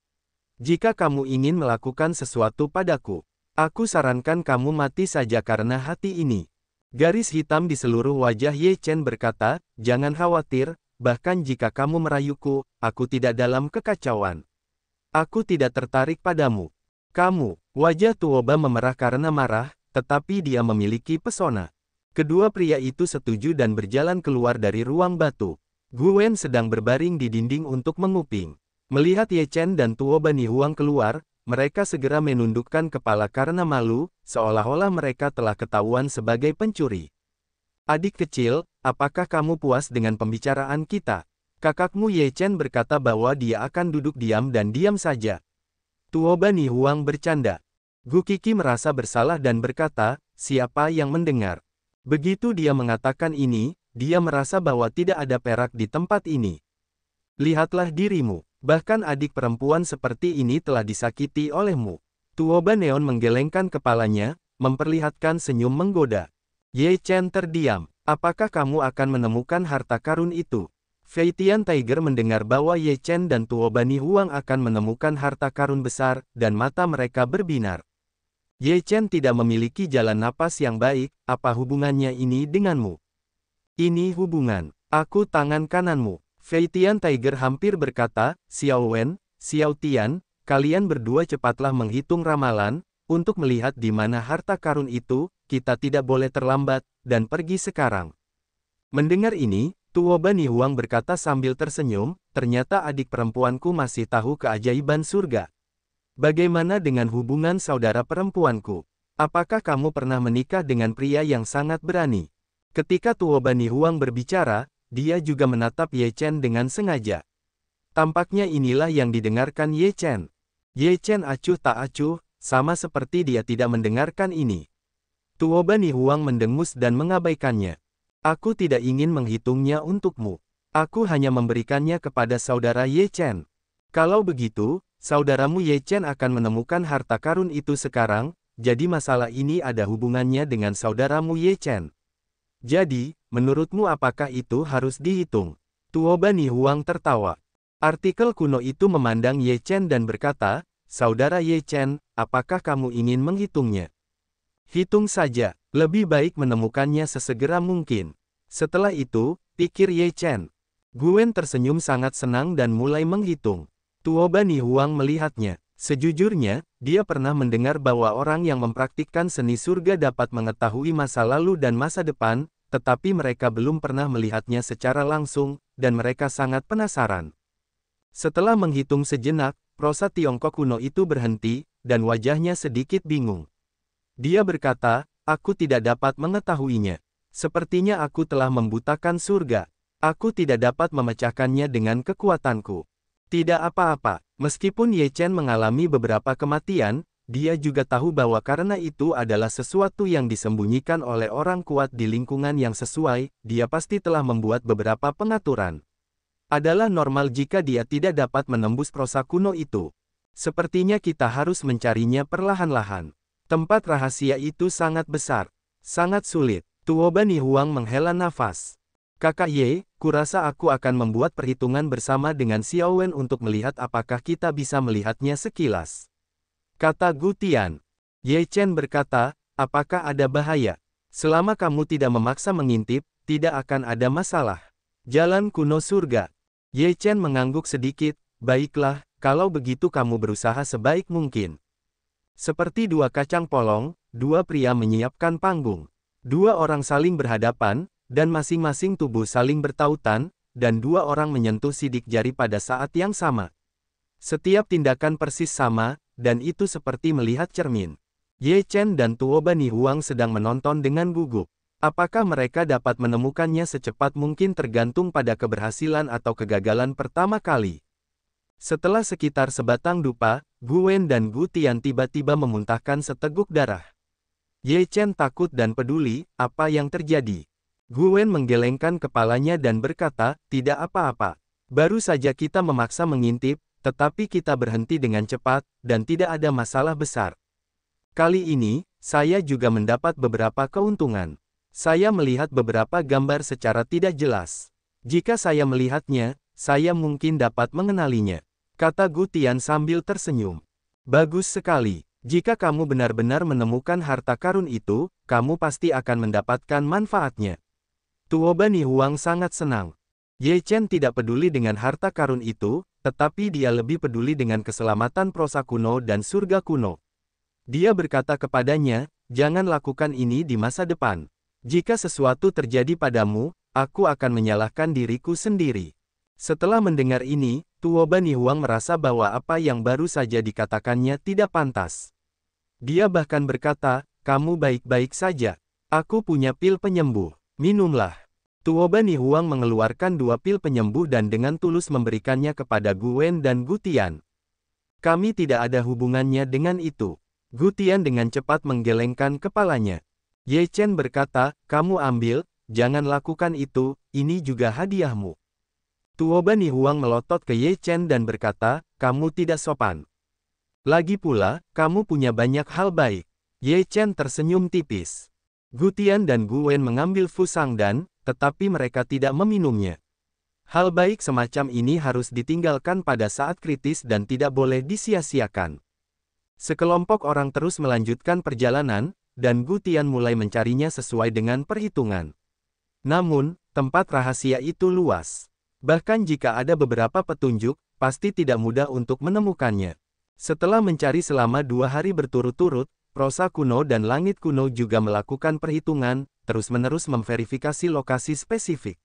A: Jika kamu ingin melakukan sesuatu padaku, aku sarankan kamu mati saja karena hati ini. Garis hitam di seluruh wajah Ye Chen berkata, jangan khawatir, bahkan jika kamu merayuku, aku tidak dalam kekacauan. Aku tidak tertarik padamu. Kamu, wajah Tuoba memerah karena marah, tetapi dia memiliki pesona. Kedua pria itu setuju dan berjalan keluar dari ruang batu. Guwen sedang berbaring di dinding untuk menguping. Melihat Ye Chen dan Tuoba Nihuang keluar, mereka segera menundukkan kepala karena malu, seolah-olah mereka telah ketahuan sebagai pencuri. Adik kecil, apakah kamu puas dengan pembicaraan kita? Kakakmu Ye Chen berkata bahwa dia akan duduk diam dan diam saja. Tuoba Nihuang bercanda. Gu Qiki merasa bersalah dan berkata, siapa yang mendengar? Begitu dia mengatakan ini, dia merasa bahwa tidak ada perak di tempat ini. Lihatlah dirimu. Bahkan adik perempuan seperti ini telah disakiti olehmu. Tuoba Neon menggelengkan kepalanya, memperlihatkan senyum menggoda. Ye Chen terdiam. Apakah kamu akan menemukan harta karun itu? Fei Tian Tiger mendengar bahwa Ye Chen dan Tuoba Nihuang akan menemukan harta karun besar, dan mata mereka berbinar. Ye Chen tidak memiliki jalan napas yang baik, apa hubungannya ini denganmu? Ini hubungan. Aku tangan kananmu. Fei Tian Tiger hampir berkata, Xiao Wen, Xiao Tian, kalian berdua cepatlah menghitung ramalan, untuk melihat di mana harta karun itu, kita tidak boleh terlambat, dan pergi sekarang. Mendengar ini, Tuoba Nihuang berkata sambil tersenyum, ternyata adik perempuanku masih tahu keajaiban surga. Bagaimana dengan hubungan saudara perempuanku? Apakah kamu pernah menikah dengan pria yang sangat berani? Ketika Tuoba Nihuang berbicara, dia juga menatap Ye Chen dengan sengaja. Tampaknya inilah yang didengarkan Ye Chen. Ye Chen acuh tak acuh, sama seperti dia tidak mendengarkan ini. Tuoba Nihuang mendengus dan mengabaikannya. Aku tidak ingin menghitungnya untukmu. Aku hanya memberikannya kepada saudara Ye Chen. Kalau begitu, saudaramu Ye Chen akan menemukan harta karun itu sekarang, jadi masalah ini ada hubungannya dengan saudaramu Ye Chen. Jadi, menurutmu apakah itu harus dihitung? Tuoba Nihuang tertawa. Artikel kuno itu memandang Ye Chen dan berkata, saudara Ye Chen, apakah kamu ingin menghitungnya? Hitung saja, lebih baik menemukannya sesegera mungkin. Setelah itu, pikir Ye Chen. Guwen tersenyum sangat senang dan mulai menghitung. Tuoba Nihuang melihatnya. Sejujurnya, dia pernah mendengar bahwa orang yang mempraktikkan seni surga dapat mengetahui masa lalu dan masa depan, tetapi mereka belum pernah melihatnya secara langsung, dan mereka sangat penasaran. Setelah menghitung sejenak, prosa Tiongkok kuno itu berhenti, dan wajahnya sedikit bingung. Dia berkata, aku tidak dapat mengetahuinya. Sepertinya aku telah membutakan surga. Aku tidak dapat memecahkannya dengan kekuatanku. Tidak apa-apa, meskipun Ye Chen mengalami beberapa kematian, dia juga tahu bahwa karena itu adalah sesuatu yang disembunyikan oleh orang kuat di lingkungan yang sesuai, dia pasti telah membuat beberapa pengaturan. Adalah normal jika dia tidak dapat menembus prosa kuno itu. Sepertinya kita harus mencarinya perlahan-lahan. Tempat rahasia itu sangat besar. Sangat sulit. Tuoba Nihuang menghela nafas. Kakak Ye, kurasa aku akan membuat perhitungan bersama dengan Xiao Wen untuk melihat apakah kita bisa melihatnya sekilas. Kata Gu Tian. Ye Chen berkata, apakah ada bahaya? Selama kamu tidak memaksa mengintip, tidak akan ada masalah. Jalan kuno surga. Ye Chen mengangguk sedikit, baiklah, kalau begitu kamu berusaha sebaik mungkin. Seperti dua kacang polong, dua pria menyiapkan panggung. Dua orang saling berhadapan, dan masing-masing tubuh saling bertautan, dan dua orang menyentuh sidik jari pada saat yang sama. Setiap tindakan persis sama, dan itu seperti melihat cermin. Ye Chen dan Tuoba Nihuang sedang menonton dengan gugup. Apakah mereka dapat menemukannya secepat mungkin tergantung pada keberhasilan atau kegagalan pertama kali. Setelah sekitar sebatang dupa, Gu Wen dan Gu Tian tiba-tiba memuntahkan seteguk darah. Ye Chen takut dan peduli, apa yang terjadi? Gu Wen menggelengkan kepalanya dan berkata, tidak apa-apa. Baru saja kita memaksa mengintip, tetapi kita berhenti dengan cepat, dan tidak ada masalah besar. Kali ini, saya juga mendapat beberapa keuntungan. Saya melihat beberapa gambar secara tidak jelas. Jika saya melihatnya, saya mungkin dapat mengenalinya. Kata Gu Tian sambil tersenyum. Bagus sekali. Jika kamu benar-benar menemukan harta karun itu, kamu pasti akan mendapatkan manfaatnya. Tuoba Nihuang sangat senang. Ye Chen tidak peduli dengan harta karun itu, tetapi dia lebih peduli dengan keselamatan prosa kuno dan surga kuno. Dia berkata kepadanya, jangan lakukan ini di masa depan. Jika sesuatu terjadi padamu, aku akan menyalahkan diriku sendiri. Setelah mendengar ini, Tuoba Nihuang merasa bahwa apa yang baru saja dikatakannya tidak pantas. Dia bahkan berkata, kamu baik-baik saja. Aku punya pil penyembuh. Minumlah. Tuoba Nihuang mengeluarkan 2 pil penyembuh dan dengan tulus memberikannya kepada Gu Wen dan Gu Tian. Kami tidak ada hubungannya dengan itu. Gu Tian dengan cepat menggelengkan kepalanya. Ye Chen berkata, kamu ambil, jangan lakukan itu, ini juga hadiahmu. Tuoba Nihuang melotot ke Ye Chen dan berkata, kamu tidak sopan. Lagi pula, kamu punya banyak hal baik. Ye Chen tersenyum tipis. Gu Tian dan Gu Wen mengambil fusang dan, tetapi mereka tidak meminumnya. Hal baik semacam ini harus ditinggalkan pada saat kritis dan tidak boleh disia-siakan. Sekelompok orang terus melanjutkan perjalanan, dan Gu Tian mulai mencarinya sesuai dengan perhitungan. Namun, tempat rahasia itu luas. Bahkan jika ada beberapa petunjuk, pasti tidak mudah untuk menemukannya. Setelah mencari selama 2 hari berturut-turut, prosa kuno dan langit kuno juga melakukan perhitungan, terus-menerus memverifikasi lokasi spesifik.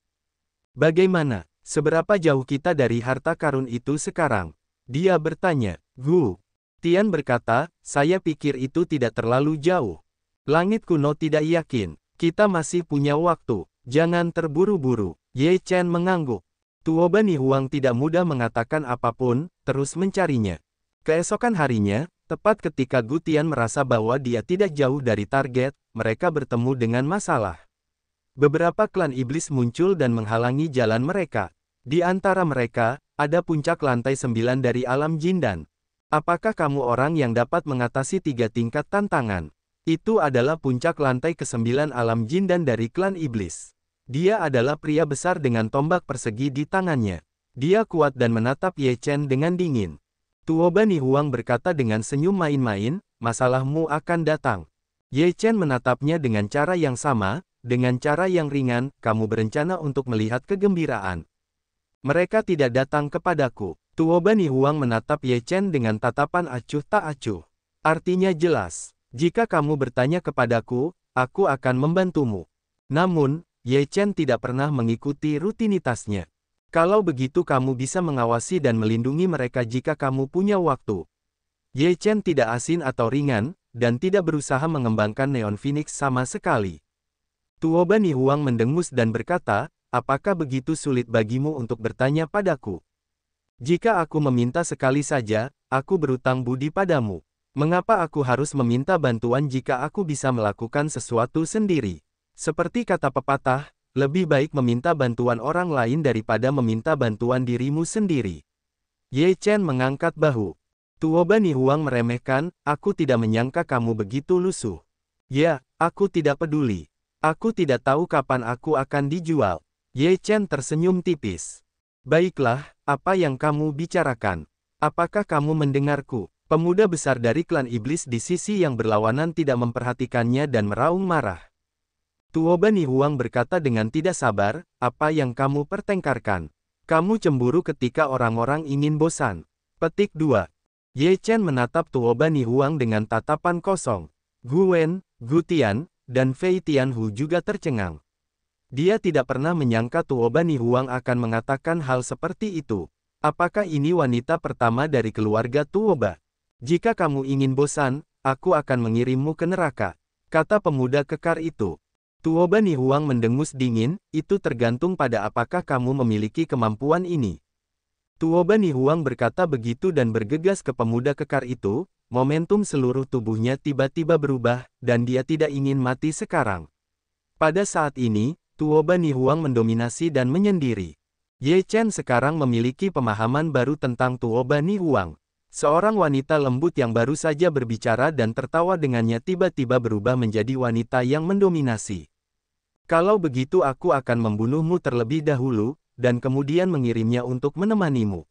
A: Bagaimana? Seberapa jauh kita dari harta karun itu sekarang? Dia bertanya. Gu Tian berkata, saya pikir itu tidak terlalu jauh. Langit kuno tidak yakin. Kita masih punya waktu. Jangan terburu-buru. Ye Chen mengangguk. Tuoba Nihuang tidak mudah mengatakan apapun, terus mencarinya. Keesokan harinya, tepat ketika Gu Tian merasa bahwa dia tidak jauh dari target, mereka bertemu dengan masalah. Beberapa klan iblis muncul dan menghalangi jalan mereka. Di antara mereka, ada puncak lantai 9 dari alam Jindan. Apakah kamu orang yang dapat mengatasi 3 tingkat tantangan? Itu adalah puncak lantai ke-9 alam Jindan dari klan iblis. Dia adalah pria besar dengan tombak persegi di tangannya. Dia kuat dan menatap Ye Chen dengan dingin. Tuoba Nihuang berkata dengan senyum main-main, masalahmu akan datang. Ye Chen menatapnya dengan cara yang sama, dengan cara yang ringan, kamu berencana untuk melihat kegembiraan. Mereka tidak datang kepadaku. Tuoba Nihuang menatap Ye Chen dengan tatapan acuh tak acuh. Artinya jelas, jika kamu bertanya kepadaku, aku akan membantumu. Namun, Ye Chen tidak pernah mengikuti rutinitasnya. Kalau begitu kamu bisa mengawasi dan melindungi mereka jika kamu punya waktu. Ye Chen tidak asin atau ringan, dan tidak berusaha mengembangkan Neon Phoenix sama sekali. Tuoba Nihuang mendengus dan berkata, apakah begitu sulit bagimu untuk bertanya padaku? Jika aku meminta sekali saja, aku berutang budi padamu. Mengapa aku harus meminta bantuan jika aku bisa melakukan sesuatu sendiri? Seperti kata pepatah, lebih baik meminta bantuan orang lain daripada meminta bantuan dirimu sendiri. Ye Chen mengangkat bahu. Tuoba Nihuang meremehkan, aku tidak menyangka kamu begitu lusuh. Ya, aku tidak peduli. Aku tidak tahu kapan aku akan dijual. Ye Chen tersenyum tipis. Baiklah, apa yang kamu bicarakan? Apakah kamu mendengarku? Pemuda besar dari klan iblis di sisi yang berlawanan tidak memperhatikannya dan meraung marah. Tuoba Nihuang berkata dengan tidak sabar, apa yang kamu pertengkarkan? Kamu cemburu ketika orang-orang ingin bosan. Petik 2. Ye Chen menatap Tuoba Nihuang dengan tatapan kosong. Gu Wen, Gu Tian, dan Fei Tianhu juga tercengang. Dia tidak pernah menyangka Tuoba Nihuang akan mengatakan hal seperti itu. Apakah ini wanita pertama dari keluarga Tuoba? Jika kamu ingin bosan, aku akan mengirimmu ke neraka, kata pemuda kekar itu. Tuoba Nihuang mendengus dingin, itu tergantung pada apakah kamu memiliki kemampuan ini. Tuoba Nihuang berkata begitu dan bergegas ke pemuda kekar itu, momentum seluruh tubuhnya tiba-tiba berubah, dan dia tidak ingin mati sekarang. Pada saat ini, Tuoba Nihuang mendominasi dan menyendiri. Ye Chen sekarang memiliki pemahaman baru tentang Tuoba Nihuang. Seorang wanita lembut yang baru saja berbicara dan tertawa dengannya tiba-tiba berubah menjadi wanita yang mendominasi. Kalau begitu aku akan membunuhmu terlebih dahulu, dan kemudian mengirimnya untuk menemanimu.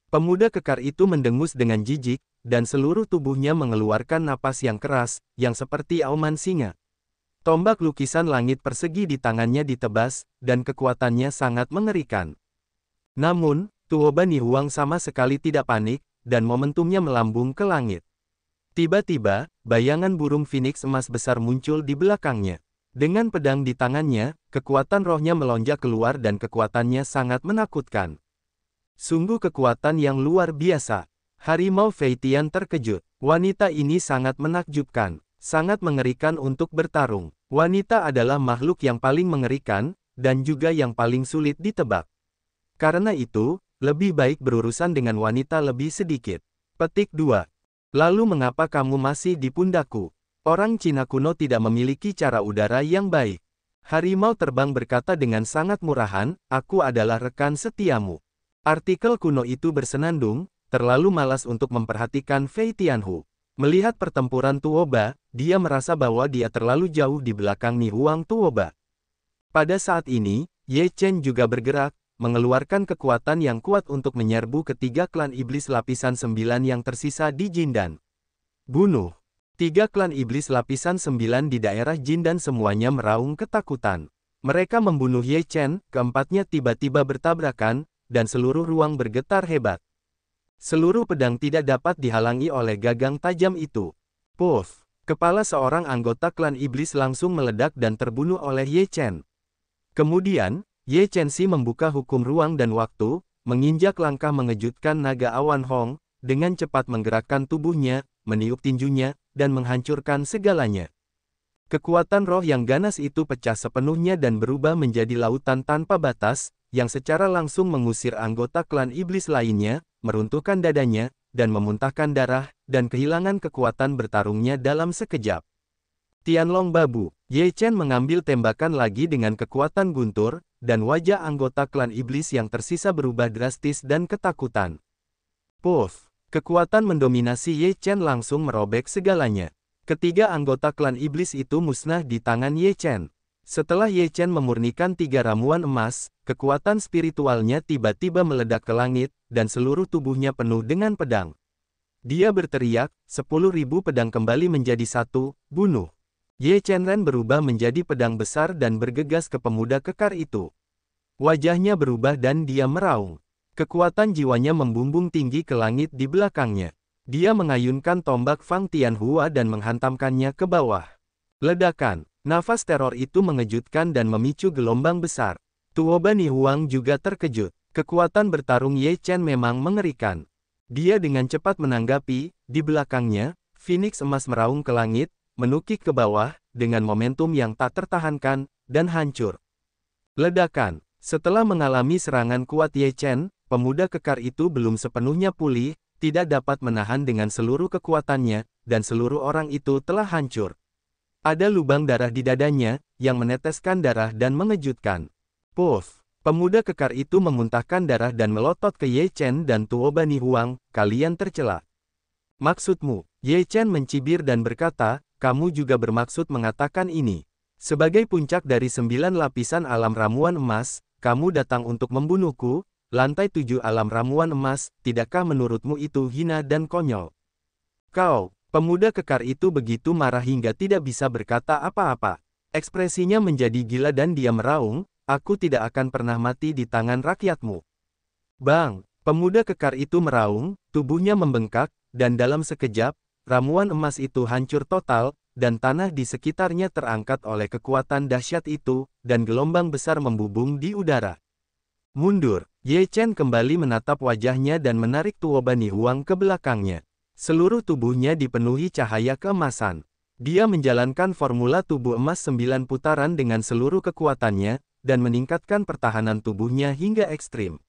A: Pemuda kekar itu mendengus dengan jijik, dan seluruh tubuhnya mengeluarkan napas yang keras, yang seperti auman singa. Tombak lukisan langit persegi di tangannya ditebas, dan kekuatannya sangat mengerikan. Namun, Tuoba Nihuang sama sekali tidak panik, dan momentumnya melambung ke langit. Tiba-tiba, bayangan burung phoenix emas besar muncul di belakangnya. Dengan pedang di tangannya, kekuatan rohnya melonjak keluar dan kekuatannya sangat menakutkan. Sungguh kekuatan yang luar biasa. Harimau Fei Tian terkejut. Wanita ini sangat menakjubkan, sangat mengerikan untuk bertarung. Wanita adalah makhluk yang paling mengerikan, dan juga yang paling sulit ditebak. Karena itu, lebih baik berurusan dengan wanita lebih sedikit. Petik 2. Lalu mengapa kamu masih di pundakku? Orang Cina kuno tidak memiliki cara udara yang baik. Harimau terbang berkata dengan sangat murahan, aku adalah rekan setiamu. Artikel kuno itu bersenandung, terlalu malas untuk memperhatikan Fei Tianhu. Melihat pertempuran Tuoba, dia merasa bahwa dia terlalu jauh di belakang Nihuang Tuoba. Pada saat ini, Ye Chen juga bergerak, mengeluarkan kekuatan yang kuat untuk menyerbu ketiga klan iblis lapisan 9 yang tersisa di Jindan. Bunuh. 3 klan iblis lapisan 9 di daerah Jindan semuanya meraung ketakutan. Mereka membunuh Ye Chen, keempatnya tiba-tiba bertabrakan, dan seluruh ruang bergetar hebat. Seluruh pedang tidak dapat dihalangi oleh gagang tajam itu. Puff! Kepala seorang anggota klan iblis langsung meledak dan terbunuh oleh Ye Chen. Kemudian, Ye Chen Si membuka hukum ruang dan waktu, menginjak langkah mengejutkan naga awan Hong, dengan cepat menggerakkan tubuhnya, meniup tinjunya, dan menghancurkan segalanya. Kekuatan roh yang ganas itu pecah sepenuhnya dan berubah menjadi lautan tanpa batas, yang secara langsung mengusir anggota klan iblis lainnya, meruntuhkan dadanya, dan memuntahkan darah, dan kehilangan kekuatan bertarungnya dalam sekejap. Tianlong Babu, Ye Chen mengambil tembakan lagi dengan kekuatan guntur, dan wajah anggota klan iblis yang tersisa berubah drastis dan ketakutan. Puff! Kekuatan mendominasi Ye Chen langsung merobek segalanya. Ketiga anggota klan iblis itu musnah di tangan Ye Chen. Setelah Ye Chen memurnikan 3 ramuan emas, kekuatan spiritualnya tiba-tiba meledak ke langit, dan seluruh tubuhnya penuh dengan pedang. Dia berteriak, 10.000 pedang kembali menjadi satu, bunuh. Ye Chen Ren berubah menjadi pedang besar dan bergegas ke pemuda kekar itu. Wajahnya berubah dan dia meraung. Kekuatan jiwanya membumbung tinggi ke langit di belakangnya. Dia mengayunkan tombak Fang Tianhua dan menghantamkannya ke bawah. Ledakan, nafas teror itu mengejutkan dan memicu gelombang besar. Tuoba Nihuang juga terkejut. Kekuatan bertarung Ye Chen memang mengerikan. Dia dengan cepat menanggapi, di belakangnya, Phoenix emas meraung ke langit, menukik ke bawah, dengan momentum yang tak tertahankan, dan hancur. Ledakan, setelah mengalami serangan kuat Ye Chen, pemuda kekar itu belum sepenuhnya pulih, tidak dapat menahan dengan seluruh kekuatannya, dan seluruh orang itu telah hancur. Ada lubang darah di dadanya, yang meneteskan darah dan mengejutkan. Puff! Pemuda kekar itu memuntahkan darah dan melotot ke Ye Chen dan Tuoba Nihuang, kalian tercela. Maksudmu? Ye Chen mencibir dan berkata, kamu juga bermaksud mengatakan ini. Sebagai puncak dari 9 lapisan alam ramuan emas, kamu datang untuk membunuhku, lantai 7 alam ramuan emas, tidakkah menurutmu itu hina dan konyol? Kau, pemuda kekar itu begitu marah hingga tidak bisa berkata apa-apa. Ekspresinya menjadi gila dan dia meraung, aku tidak akan pernah mati di tangan rakyatmu. Bang! Pemuda kekar itu meraung, tubuhnya membengkak, dan dalam sekejap, ramuan emas itu hancur total, dan tanah di sekitarnya terangkat oleh kekuatan dahsyat itu, dan gelombang besar membubung di udara. Mundur, Ye Chen kembali menatap wajahnya dan menarik Tuo Bani Huang ke belakangnya. Seluruh tubuhnya dipenuhi cahaya keemasan. Dia menjalankan formula tubuh emas 9 putaran dengan seluruh kekuatannya, dan meningkatkan pertahanan tubuhnya hingga ekstrim.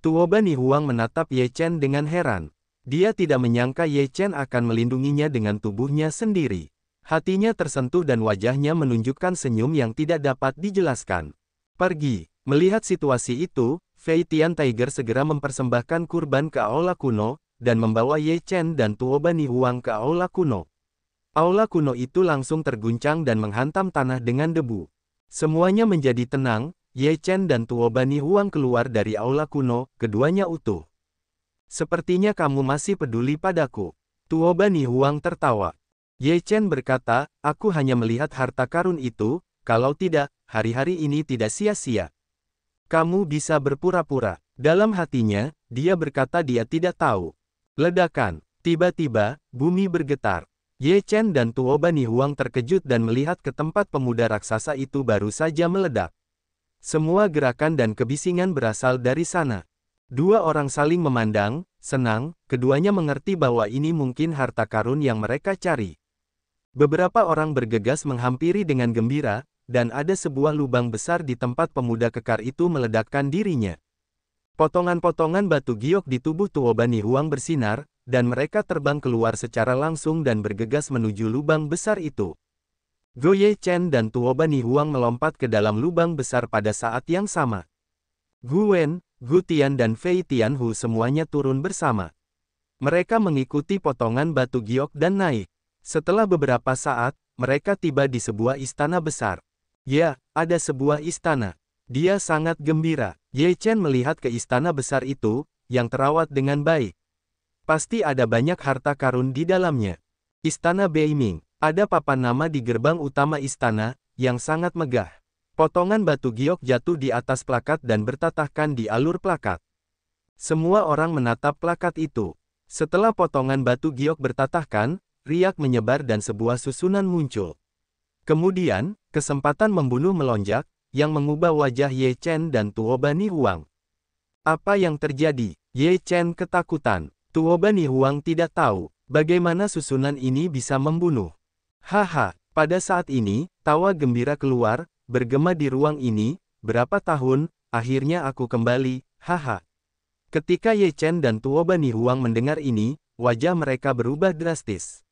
A: Tuo Bani Huang menatap Ye Chen dengan heran. Dia tidak menyangka Ye Chen akan melindunginya dengan tubuhnya sendiri. Hatinya tersentuh dan wajahnya menunjukkan senyum yang tidak dapat dijelaskan. Pergi. Melihat situasi itu, Fei Tian Tiger segera mempersembahkan kurban ke aula kuno, dan membawa Ye Chen dan Tuo Bani Huang ke aula kuno. Aula kuno itu langsung terguncang dan menghantam tanah dengan debu. Semuanya menjadi tenang. Ye Chen dan Tuo Bani Huang keluar dari aula kuno, keduanya utuh. Sepertinya kamu masih peduli padaku. Tuo Bani Huang tertawa. Ye Chen berkata, aku hanya melihat harta karun itu, kalau tidak, hari-hari ini tidak sia-sia. Kamu bisa berpura-pura. Dalam hatinya, dia berkata dia tidak tahu. Ledakan. Tiba-tiba, bumi bergetar. Ye Chen dan Tuo Bani Huang terkejut dan melihat ke tempat pemuda raksasa itu baru saja meledak. Semua gerakan dan kebisingan berasal dari sana. Dua orang saling memandang, senang, keduanya mengerti bahwa ini mungkin harta karun yang mereka cari. Beberapa orang bergegas menghampiri dengan gembira, dan ada sebuah lubang besar di tempat pemuda kekar itu meledakkan dirinya. Potongan-potongan batu giok di tubuh Tuo Bani Huang bersinar, dan mereka terbang keluar secara langsung dan bergegas menuju lubang besar itu. Go Ye Chen dan Tuo Bani Huang melompat ke dalam lubang besar pada saat yang sama. Gu Wen, Gu Tian dan Fei Tianhu semuanya turun bersama. Mereka mengikuti potongan batu giok dan naik. Setelah beberapa saat, mereka tiba di sebuah istana besar. Ya, ada sebuah istana. Dia sangat gembira. Ye Chen melihat ke istana besar itu, yang terawat dengan baik. Pasti ada banyak harta karun di dalamnya. Istana Beiming. Ada papan nama di gerbang utama istana, yang sangat megah. Potongan batu giok jatuh di atas plakat dan bertatahkan di alur plakat. Semua orang menatap plakat itu. Setelah potongan batu giok bertatahkan, riak menyebar dan sebuah susunan muncul. Kemudian, kesempatan membunuh melonjak, yang mengubah wajah Ye Chen dan Tuo Bani Huang. Apa yang terjadi? Ye Chen ketakutan. Tuo Bani Huang tidak tahu, bagaimana susunan ini bisa membunuh. Haha, pada saat ini, tawa gembira keluar, bergema di ruang ini, berapa tahun, akhirnya aku kembali, haha. Ketika Ye Chen dan Tuo Bani Huang mendengar ini, wajah mereka berubah drastis.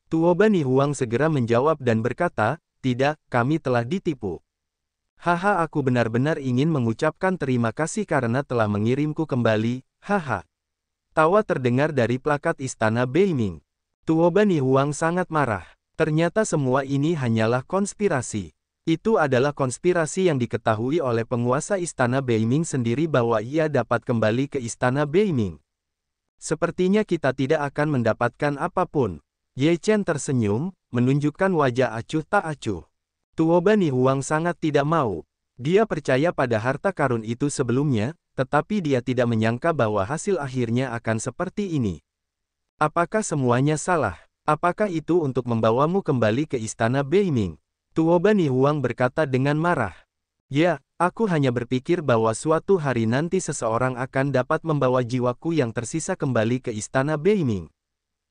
A: Tuo Bani Huang segera menjawab dan berkata, tidak, kami telah ditipu. Haha, aku benar-benar ingin mengucapkan terima kasih karena telah mengirimku kembali, haha. Tawa terdengar dari plakat istana Beiming. Tuo Bani Huang sangat marah. Ternyata semua ini hanyalah konspirasi. Itu adalah konspirasi yang diketahui oleh penguasa istana Beiming sendiri bahwa ia dapat kembali ke istana Beiming. Sepertinya kita tidak akan mendapatkan apapun. Ye Chen tersenyum, menunjukkan wajah acuh tak acuh. Tuo Bani Huang sangat tidak mau. Dia percaya pada harta karun itu sebelumnya, tetapi dia tidak menyangka bahwa hasil akhirnya akan seperti ini. Apakah semuanya salah? Apakah itu untuk membawamu kembali ke istana Beiming? Tuo Bani Huang berkata dengan marah. Ya, aku hanya berpikir bahwa suatu hari nanti seseorang akan dapat membawa jiwaku yang tersisa kembali ke istana Beiming.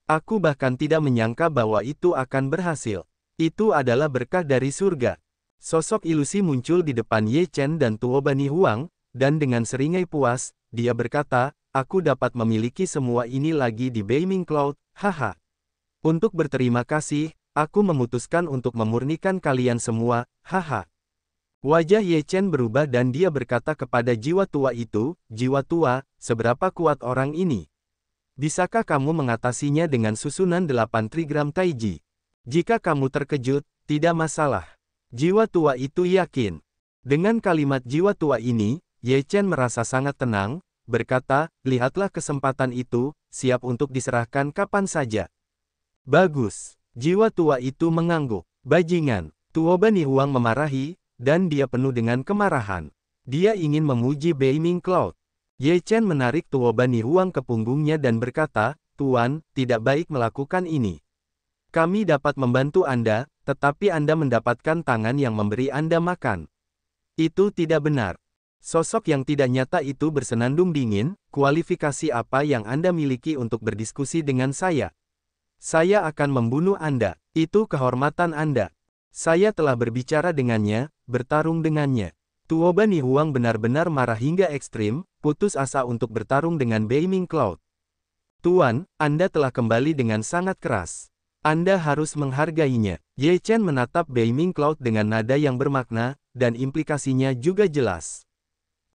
A: Aku bahkan tidak menyangka bahwa itu akan berhasil. Itu adalah berkah dari surga. Sosok ilusi muncul di depan Ye Chen dan Tuo Bani Huang, dan dengan seringai puas, dia berkata, aku dapat memiliki semua ini lagi di Beiming Cloud, haha. Untuk berterima kasih, aku memutuskan untuk memurnikan kalian semua, haha. Wajah Ye Chen berubah dan dia berkata kepada jiwa tua itu, jiwa tua, seberapa kuat orang ini? Bisakah kamu mengatasinya dengan susunan 8 trigram Taiji? Jika kamu terkejut, tidak masalah. Jiwa tua itu yakin. Dengan kalimat jiwa tua ini, Ye Chen merasa sangat tenang, berkata, lihatlah kesempatan itu, siap untuk diserahkan kapan saja. Bagus. Jiwa tua itu mengangguk. Bajingan. Tuoba Nihuang memarahi, dan dia penuh dengan kemarahan. Dia ingin memuji Beiming Cloud. Ye Chen menarik Tuoba Nihuang ke punggungnya dan berkata, Tuan, tidak baik melakukan ini. Kami dapat membantu Anda, tetapi Anda mendapatkan tangan yang memberi Anda makan. Itu tidak benar. Sosok yang tidak nyata itu bersenandung dingin, kualifikasi apa yang Anda miliki untuk berdiskusi dengan saya? Saya akan membunuh Anda. Itu kehormatan Anda. Saya telah berbicara dengannya, bertarung dengannya. Tuoba Nihuang benar-benar marah hingga ekstrim, putus asa untuk bertarung dengan Beiming Cloud. Tuan, Anda telah kembali dengan sangat keras. Anda harus menghargainya. Ye Chen menatap Beiming Cloud dengan nada yang bermakna, dan implikasinya juga jelas.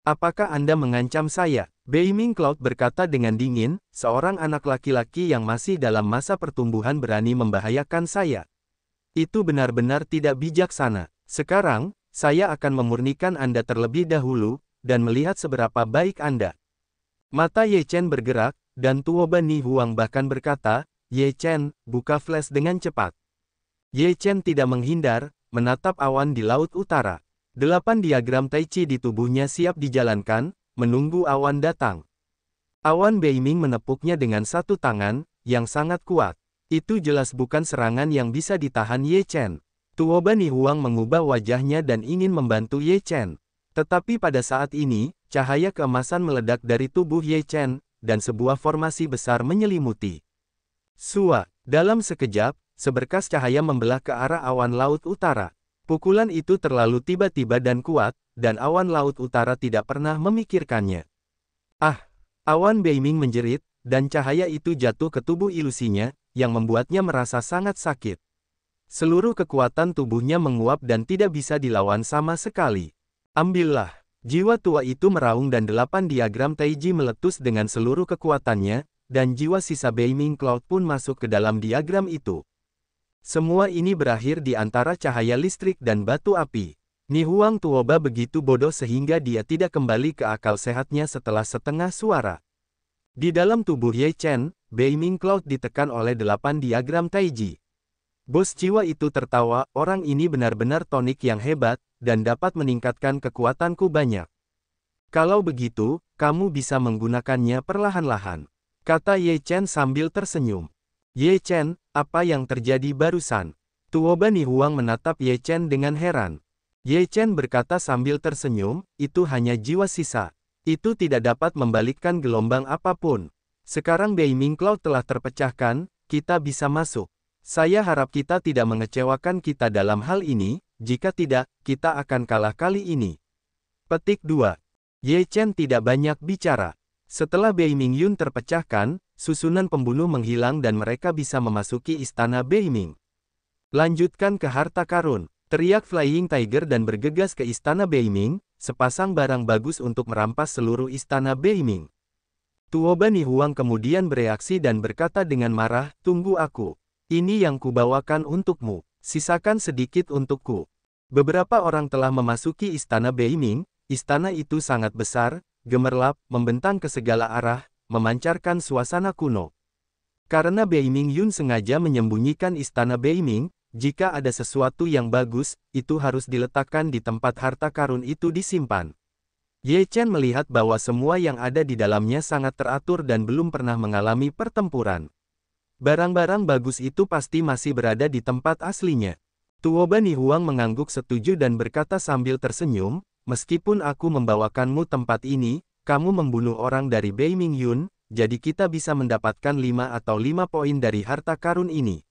A: Apakah Anda mengancam saya? Beiming Cloud berkata dengan dingin, seorang anak laki-laki yang masih dalam masa pertumbuhan berani membahayakan saya. Itu benar-benar tidak bijaksana. Sekarang, saya akan memurnikan Anda terlebih dahulu, dan melihat seberapa baik Anda. Mata Ye Chen bergerak, dan Tuoba Nihuang bahkan berkata, Ye Chen, buka flash dengan cepat. Ye Chen tidak menghindar, menatap awan di laut utara. 8 diagram Tai Chi di tubuhnya siap dijalankan, menunggu awan datang. Awan Beiming menepuknya dengan satu tangan, yang sangat kuat. Itu jelas bukan serangan yang bisa ditahan Ye Chen. Tuoba Nihuang mengubah wajahnya dan ingin membantu Ye Chen. Tetapi pada saat ini, cahaya keemasan meledak dari tubuh Ye Chen, dan sebuah formasi besar menyelimuti. Sua, dalam sekejap, seberkas cahaya membelah ke arah awan laut utara. Pukulan itu terlalu tiba-tiba dan kuat, dan awan laut utara tidak pernah memikirkannya. Ah! Awan Beiming menjerit, dan cahaya itu jatuh ke tubuh ilusinya, yang membuatnya merasa sangat sakit. Seluruh kekuatan tubuhnya menguap dan tidak bisa dilawan sama sekali. Ambillah! Jiwa tua itu meraung dan 8 diagram Taiji meletus dengan seluruh kekuatannya, dan jiwa sisa Beiming Cloud pun masuk ke dalam diagram itu. Semua ini berakhir di antara cahaya listrik dan batu api. Nihuang Tuoba begitu bodoh sehingga dia tidak kembali ke akal sehatnya setelah setengah suara. Di dalam tubuh Ye Chen, Beiming Cloud ditekan oleh 8 diagram Taiji. Bos jiwa itu tertawa, orang ini benar-benar tonik yang hebat, dan dapat meningkatkan kekuatanku banyak. Kalau begitu, kamu bisa menggunakannya perlahan-lahan, kata Ye Chen sambil tersenyum. Ye Chen, apa yang terjadi barusan? Tuoba Nihuang menatap Ye Chen dengan heran. Ye Chen berkata sambil tersenyum, itu hanya jiwa sisa. Itu tidak dapat membalikkan gelombang apapun. Sekarang Beiming Cloud telah terpecahkan, kita bisa masuk. Saya harap kita tidak mengecewakan kita dalam hal ini, jika tidak, kita akan kalah kali ini. Petik 2. Ye Chen tidak banyak bicara. Setelah Beiming Yun terpecahkan, susunan pembunuh menghilang dan mereka bisa memasuki istana Beiming. Lanjutkan ke harta karun, teriak Flying Tiger dan bergegas ke istana Beiming, sepasang barang bagus untuk merampas seluruh istana Beiming. Tuoba Nihuang kemudian bereaksi dan berkata dengan marah, tunggu aku. Ini yang kubawakan untukmu, sisakan sedikit untukku. Beberapa orang telah memasuki istana Beiming, istana itu sangat besar, gemerlap, membentang ke segala arah, memancarkan suasana kuno. Karena Beiming Yun sengaja menyembunyikan istana Beiming, jika ada sesuatu yang bagus, itu harus diletakkan di tempat harta karun itu disimpan. Ye Chen melihat bahwa semua yang ada di dalamnya sangat teratur dan belum pernah mengalami pertempuran. Barang-barang bagus itu pasti masih berada di tempat aslinya. Tuoba Nihuang mengangguk setuju dan berkata sambil tersenyum, meskipun aku membawakanmu tempat ini, kamu membunuh orang dari Beiming Yun, jadi kita bisa mendapatkan 5 atau 5 poin dari harta karun ini.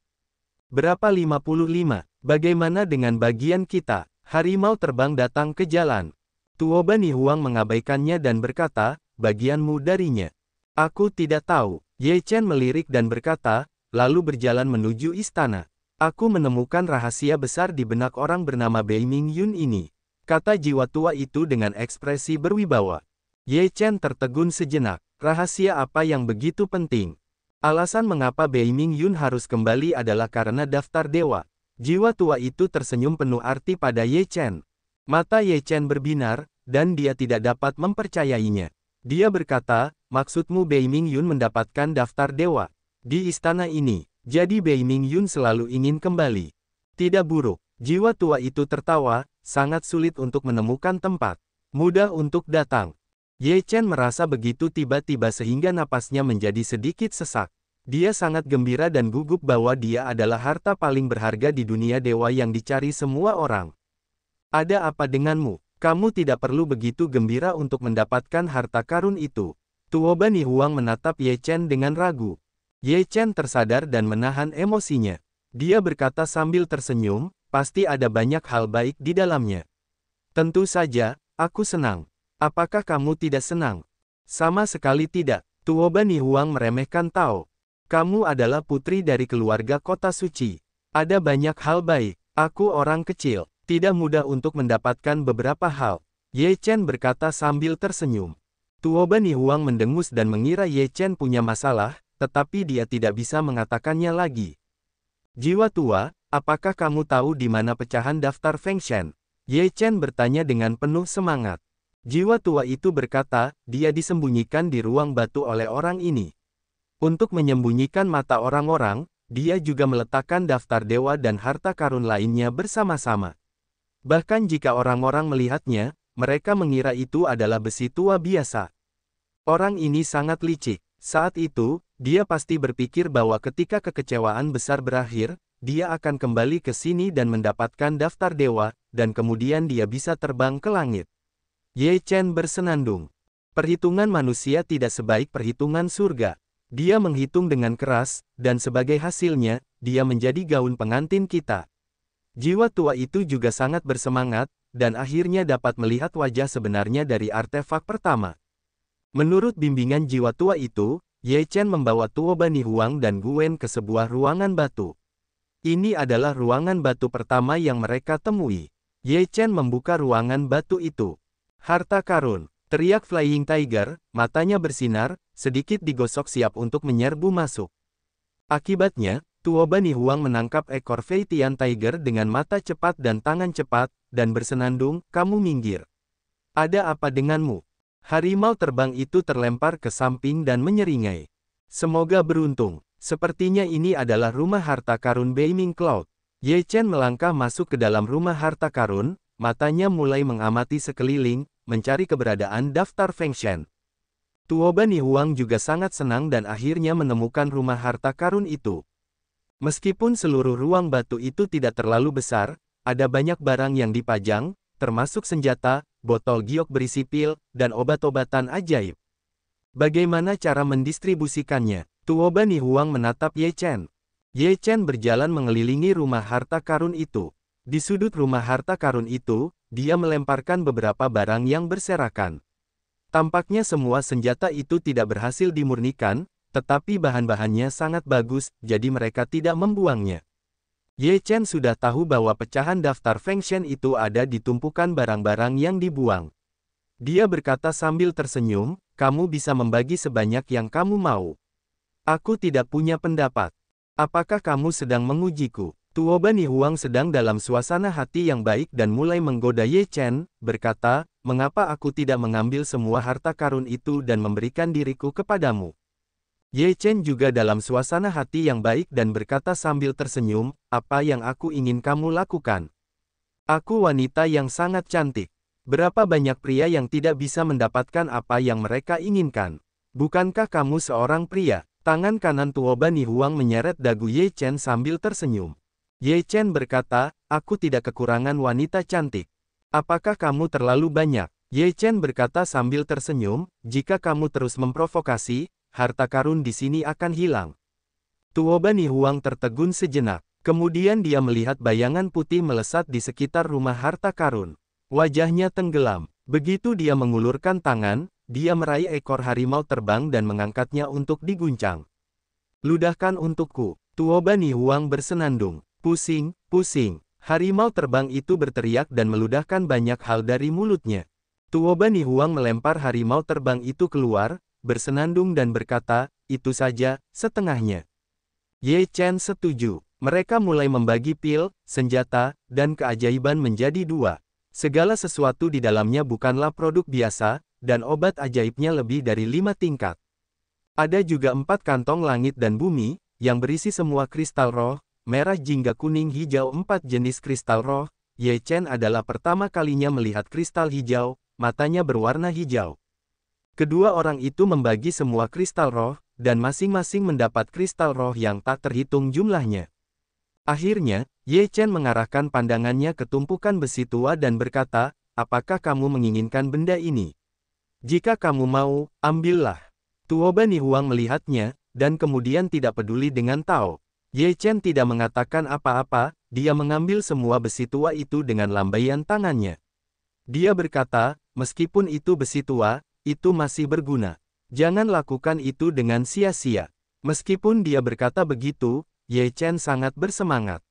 A: Berapa 55? Bagaimana dengan bagian kita? Harimau terbang datang ke jalan. Tuoba Nihuang mengabaikannya dan berkata, bagianmu darinya. Aku tidak tahu. Ye Chen melirik dan berkata, lalu berjalan menuju istana. Aku menemukan rahasia besar di benak orang bernama Beiming Yun ini, kata jiwa tua itu dengan ekspresi berwibawa. Ye Chen tertegun sejenak. Rahasia apa yang begitu penting? Alasan mengapa Beiming Yun harus kembali adalah karena daftar dewa. Jiwa tua itu tersenyum penuh arti pada Ye Chen. Mata Ye Chen berbinar, dan dia tidak dapat mempercayainya. Dia berkata, maksudmu Beiming Yun mendapatkan daftar dewa di istana ini, jadi Beiming Yun selalu ingin kembali. Tidak buruk, jiwa tua itu tertawa, sangat sulit untuk menemukan tempat. Mudah untuk datang. Ye Chen merasa begitu tiba-tiba sehingga napasnya menjadi sedikit sesak. Dia sangat gembira dan gugup bahwa dia adalah harta paling berharga di dunia dewa yang dicari semua orang. Ada apa denganmu? Kamu tidak perlu begitu gembira untuk mendapatkan harta karun itu. Tuoba Nihuang menatap Ye Chen dengan ragu. Ye Chen tersadar dan menahan emosinya. Dia berkata sambil tersenyum, pasti ada banyak hal baik di dalamnya. Tentu saja, aku senang. Apakah kamu tidak senang? Sama sekali tidak. Tuoba Nihuang meremehkan Tao. Kamu adalah putri dari keluarga kota suci. Ada banyak hal baik. Aku orang kecil. Tidak mudah untuk mendapatkan beberapa hal. Ye Chen berkata sambil tersenyum. Tuoba Nihuang mendengus dan mengira Ye Chen punya masalah, tetapi dia tidak bisa mengatakannya lagi. Jiwa tua, apakah kamu tahu di mana pecahan daftar Feng Shen? Ye Chen bertanya dengan penuh semangat. Jiwa tua itu berkata, dia disembunyikan di ruang batu oleh orang ini. Untuk menyembunyikan mata orang-orang, dia juga meletakkan daftar dewa dan harta karun lainnya bersama-sama. Bahkan jika orang-orang melihatnya, mereka mengira itu adalah besi tua biasa. Orang ini sangat licik. Saat itu, dia pasti berpikir bahwa ketika kekecewaan besar berakhir, dia akan kembali ke sini dan mendapatkan daftar dewa, dan kemudian dia bisa terbang ke langit. Ye Chen bersenandung. Perhitungan manusia tidak sebaik perhitungan surga. Dia menghitung dengan keras, dan sebagai hasilnya, dia menjadi gaun pengantin kita. Jiwa tua itu juga sangat bersemangat, dan akhirnya dapat melihat wajah sebenarnya dari artefak pertama. Menurut bimbingan jiwa tua itu, Ye Chen membawa Tuoba Nihuang dan Guen ke sebuah ruangan batu. Ini adalah ruangan batu pertama yang mereka temui. Ye Chen membuka ruangan batu itu. Harta karun, teriak Flying Tiger, matanya bersinar, sedikit digosok siap untuk menyerbu masuk. Akibatnya, Tuoba Nihuang menangkap ekor Feitian Tiger dengan mata cepat dan tangan cepat, dan bersenandung, kamu minggir. Ada apa denganmu? Harimau terbang itu terlempar ke samping dan menyeringai. Semoga beruntung. Sepertinya ini adalah rumah harta karun Beiming Cloud. Ye Chen melangkah masuk ke dalam rumah harta karun, matanya mulai mengamati sekeliling, mencari keberadaan daftar Feng Shen. Tuoba Nihuang juga sangat senang dan akhirnya menemukan rumah harta karun itu. Meskipun seluruh ruang batu itu tidak terlalu besar, ada banyak barang yang dipajang, termasuk senjata, botol giok berisi pil, dan obat-obatan ajaib. Bagaimana cara mendistribusikannya? Tuoba Nihuang menatap Ye Chen. Ye Chen berjalan mengelilingi rumah harta karun itu. Di sudut rumah harta karun itu, dia melemparkan beberapa barang yang berserakan. Tampaknya semua senjata itu tidak berhasil dimurnikan, tetapi bahan-bahannya sangat bagus, jadi mereka tidak membuangnya. Ye Chen sudah tahu bahwa pecahan daftar Feng Shen itu ada di tumpukan barang-barang yang dibuang. Dia berkata sambil tersenyum, kamu bisa membagi sebanyak yang kamu mau. Aku tidak punya pendapat. Apakah kamu sedang mengujiku? Tuoba Nihuang sedang dalam suasana hati yang baik dan mulai menggoda Ye Chen, berkata, mengapa aku tidak mengambil semua harta karun itu dan memberikan diriku kepadamu? Ye Chen juga dalam suasana hati yang baik dan berkata sambil tersenyum, apa yang aku ingin kamu lakukan? Aku wanita yang sangat cantik. Berapa banyak pria yang tidak bisa mendapatkan apa yang mereka inginkan? Bukankah kamu seorang pria? Tangan kanan Tuoba Nihuang menyeret dagu Ye Chen sambil tersenyum. Ye Chen berkata, aku tidak kekurangan wanita cantik. Apakah kamu terlalu banyak? Ye Chen berkata sambil tersenyum, jika kamu terus memprovokasi, harta karun di sini akan hilang. Tuoba Nihuang tertegun sejenak. Kemudian dia melihat bayangan putih melesat di sekitar rumah harta karun. Wajahnya tenggelam. Begitu dia mengulurkan tangan, dia meraih ekor harimau terbang dan mengangkatnya untuk diguncang. Ludahkan untukku. Tuoba Nihuang bersenandung. Pusing, pusing. Harimau terbang itu berteriak dan meludahkan banyak hal dari mulutnya. Tuoba Nihuang melempar harimau terbang itu keluar, bersenandung dan berkata, "Itu saja, setengahnya." Ye Chen setuju. Mereka mulai membagi pil, senjata, dan keajaiban menjadi dua. Segala sesuatu di dalamnya bukanlah produk biasa, dan obat ajaibnya lebih dari 5 tingkat. Ada juga 4 kantong langit dan bumi, yang berisi semua kristal roh, merah jingga kuning hijau 4 jenis kristal roh. Ye Chen adalah pertama kalinya melihat kristal hijau, matanya berwarna hijau. Kedua orang itu membagi semua kristal roh, dan masing-masing mendapat kristal roh yang tak terhitung jumlahnya. Akhirnya, Ye Chen mengarahkan pandangannya ke tumpukan besi tua dan berkata, "Apakah kamu menginginkan benda ini? Jika kamu mau, ambillah." Tuoba Nihuang melihatnya, dan kemudian tidak peduli dengan Tao. Ye Chen tidak mengatakan apa-apa, dia mengambil semua besi tua itu dengan lambaian tangannya. Dia berkata, "Meskipun itu besi tua, itu masih berguna. Jangan lakukan itu dengan sia-sia." Meskipun dia berkata begitu, Ye Chen sangat bersemangat.